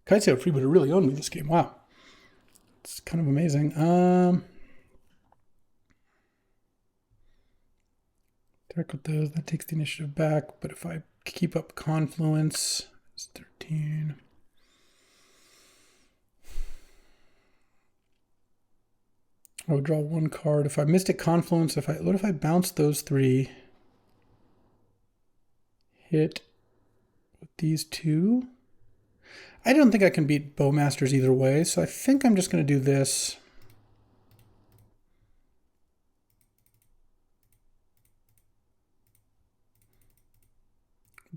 Kaitse Freebooter really owned me this game. Wow. It's kind of amazing. Attack with those, that takes the initiative back, but if I keep up Confluence, it's 13. I would draw 1 card. If I Mystic Confluence, what if I bounce those 3? Hit with these 2? I don't think I can beat Bowmasters either way, so I think I'm just going to do this.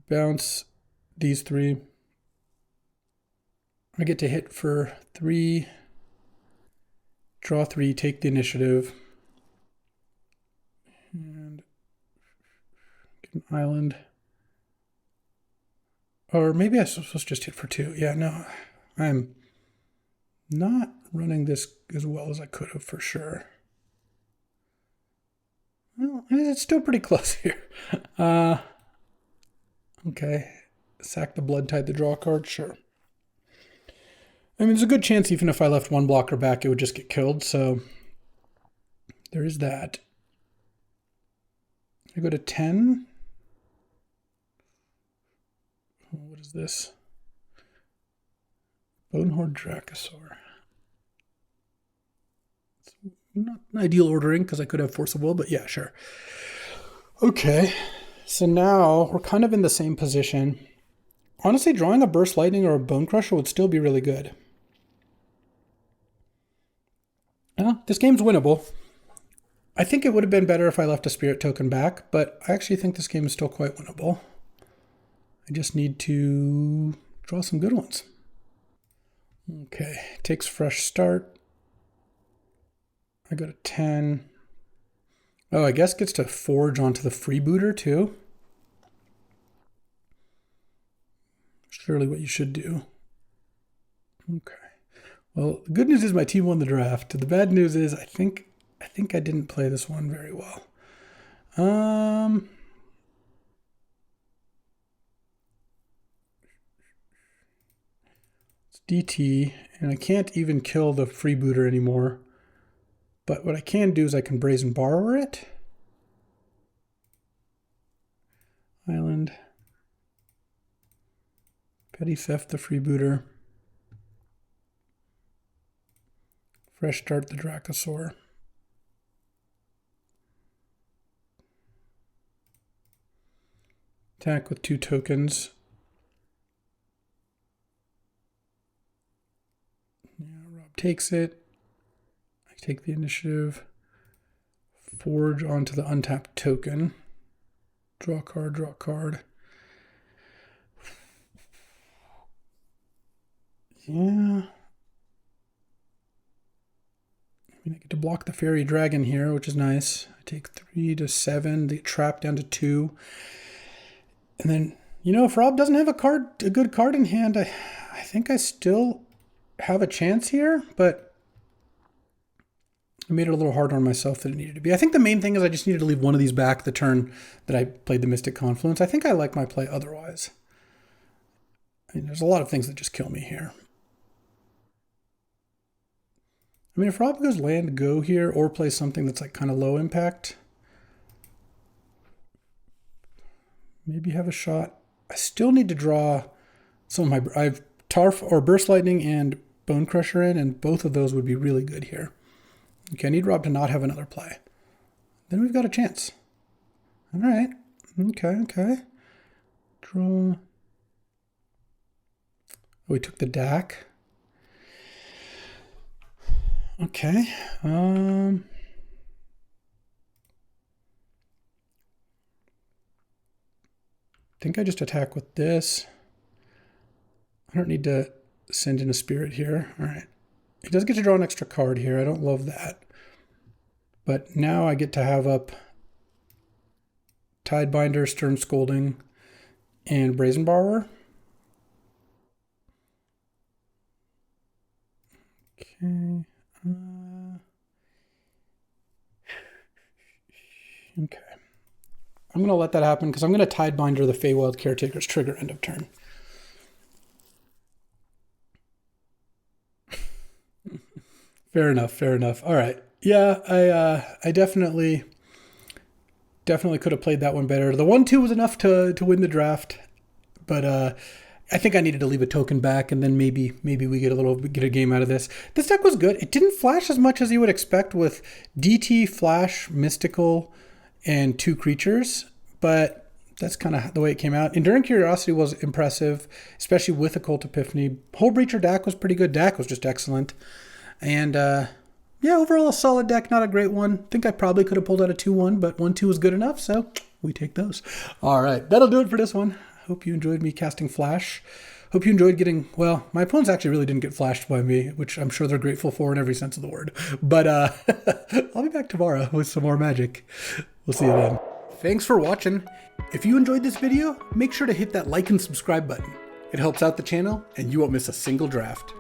Bounce these 3. I get to hit for 3. Draw 3, take the initiative. And get an island. Or maybe I'm supposed to just hit for 2. Yeah, no. I'm not running this as well as I could have for sure. Well, it's still pretty close here. Okay. Sack the Blood Tide, the draw card, sure. I mean, there's a good chance even if I left 1 blocker back, it would just get killed, so there is that. I go to 10. What is this? Bonehorde Dracosaur. It's not an ideal ordering because I could have Force of Will, but yeah, sure. Okay, so now we're kind of in the same position. Honestly, drawing a Burst Lightning or a Bone Crusher would still be really good. This game's winnable. I think it would have been better if I left a Spirit token back, but I actually think this game is still quite winnable. I just need to draw some good ones. Okay, takes Fresh Start. I go to 10. Oh, I guess gets to Forge onto the Freebooter too. Surely what you should do. Okay. Well, the good news is my team won the draft. The bad news is I think I didn't play this one very well. It's DT, and I can't even kill the Freebooter anymore. But what I can do is I can Brazen Borrower it. Island. Petty Theft the Freebooter. Fresh Start the Dracosaur. Attack with 2 tokens. Yeah, Rob takes it. I take the initiative. Forge onto the untapped token. Draw a card, draw a card. Yeah. I get to block the fairy dragon here, which is nice. I take 3 to 7, the trap down to 2. And then, you know, if Rob doesn't have a good card in hand, I think I still have a chance here, but I made it a little harder on myself than it needed to be. I think the main thing is I just needed to leave one of these back the turn that I played the Mystic Confluence. I think I like my play otherwise. I mean, there's a lot of things that just kill me here. I mean, if Rob goes land, go here, or plays something that's like kind of low impact, maybe have a shot. I still need to draw some of my... I have Tarf or Burst Lightning and Bone Crusher in, and both of those would be really good here. Okay, I need Rob to not have another play. Then we've got a chance. All right. Okay. Draw. Oh, we took the DAC. Okay. I think I just attack with this. I don't need to send in a spirit here. All right. He does get to draw an extra card here. I don't love that. But now I get to have up Tidebinder, Stern Scolding, and Brazen Borrower. Okay. Okay. I'm going to let that happen because I'm going to Tidebinder the Feywild Caretaker's trigger end of turn. Fair enough. All right. Yeah, I definitely could have played that one better. The 1-2 was enough to win the draft, but I think I needed to leave a token back, and then maybe we get a game out of this. This deck was good. It didn't flash as much as you would expect with DT, Flash, Mystical, and 2 creatures, but that's kind of the way it came out. Enduring Curiosity was impressive, especially with Occult Epiphany. Whole Breacher DAC was pretty good. DAC was just excellent. And yeah, overall a solid deck, not a great one. I think I probably could have pulled out a 2-1, but 1-2 was good enough, so we take those. All right, that'll do it for this one. Hope you enjoyed me casting Flash. Hope you enjoyed getting, well, my opponents actually really didn't get flashed by me, which I'm sure they're grateful for in every sense of the word. But I'll be back tomorrow with some more magic. We'll see you then. Thanks for watching. If you enjoyed this video, make sure to hit that like and subscribe button. It helps out the channel, and you won't miss a single draft.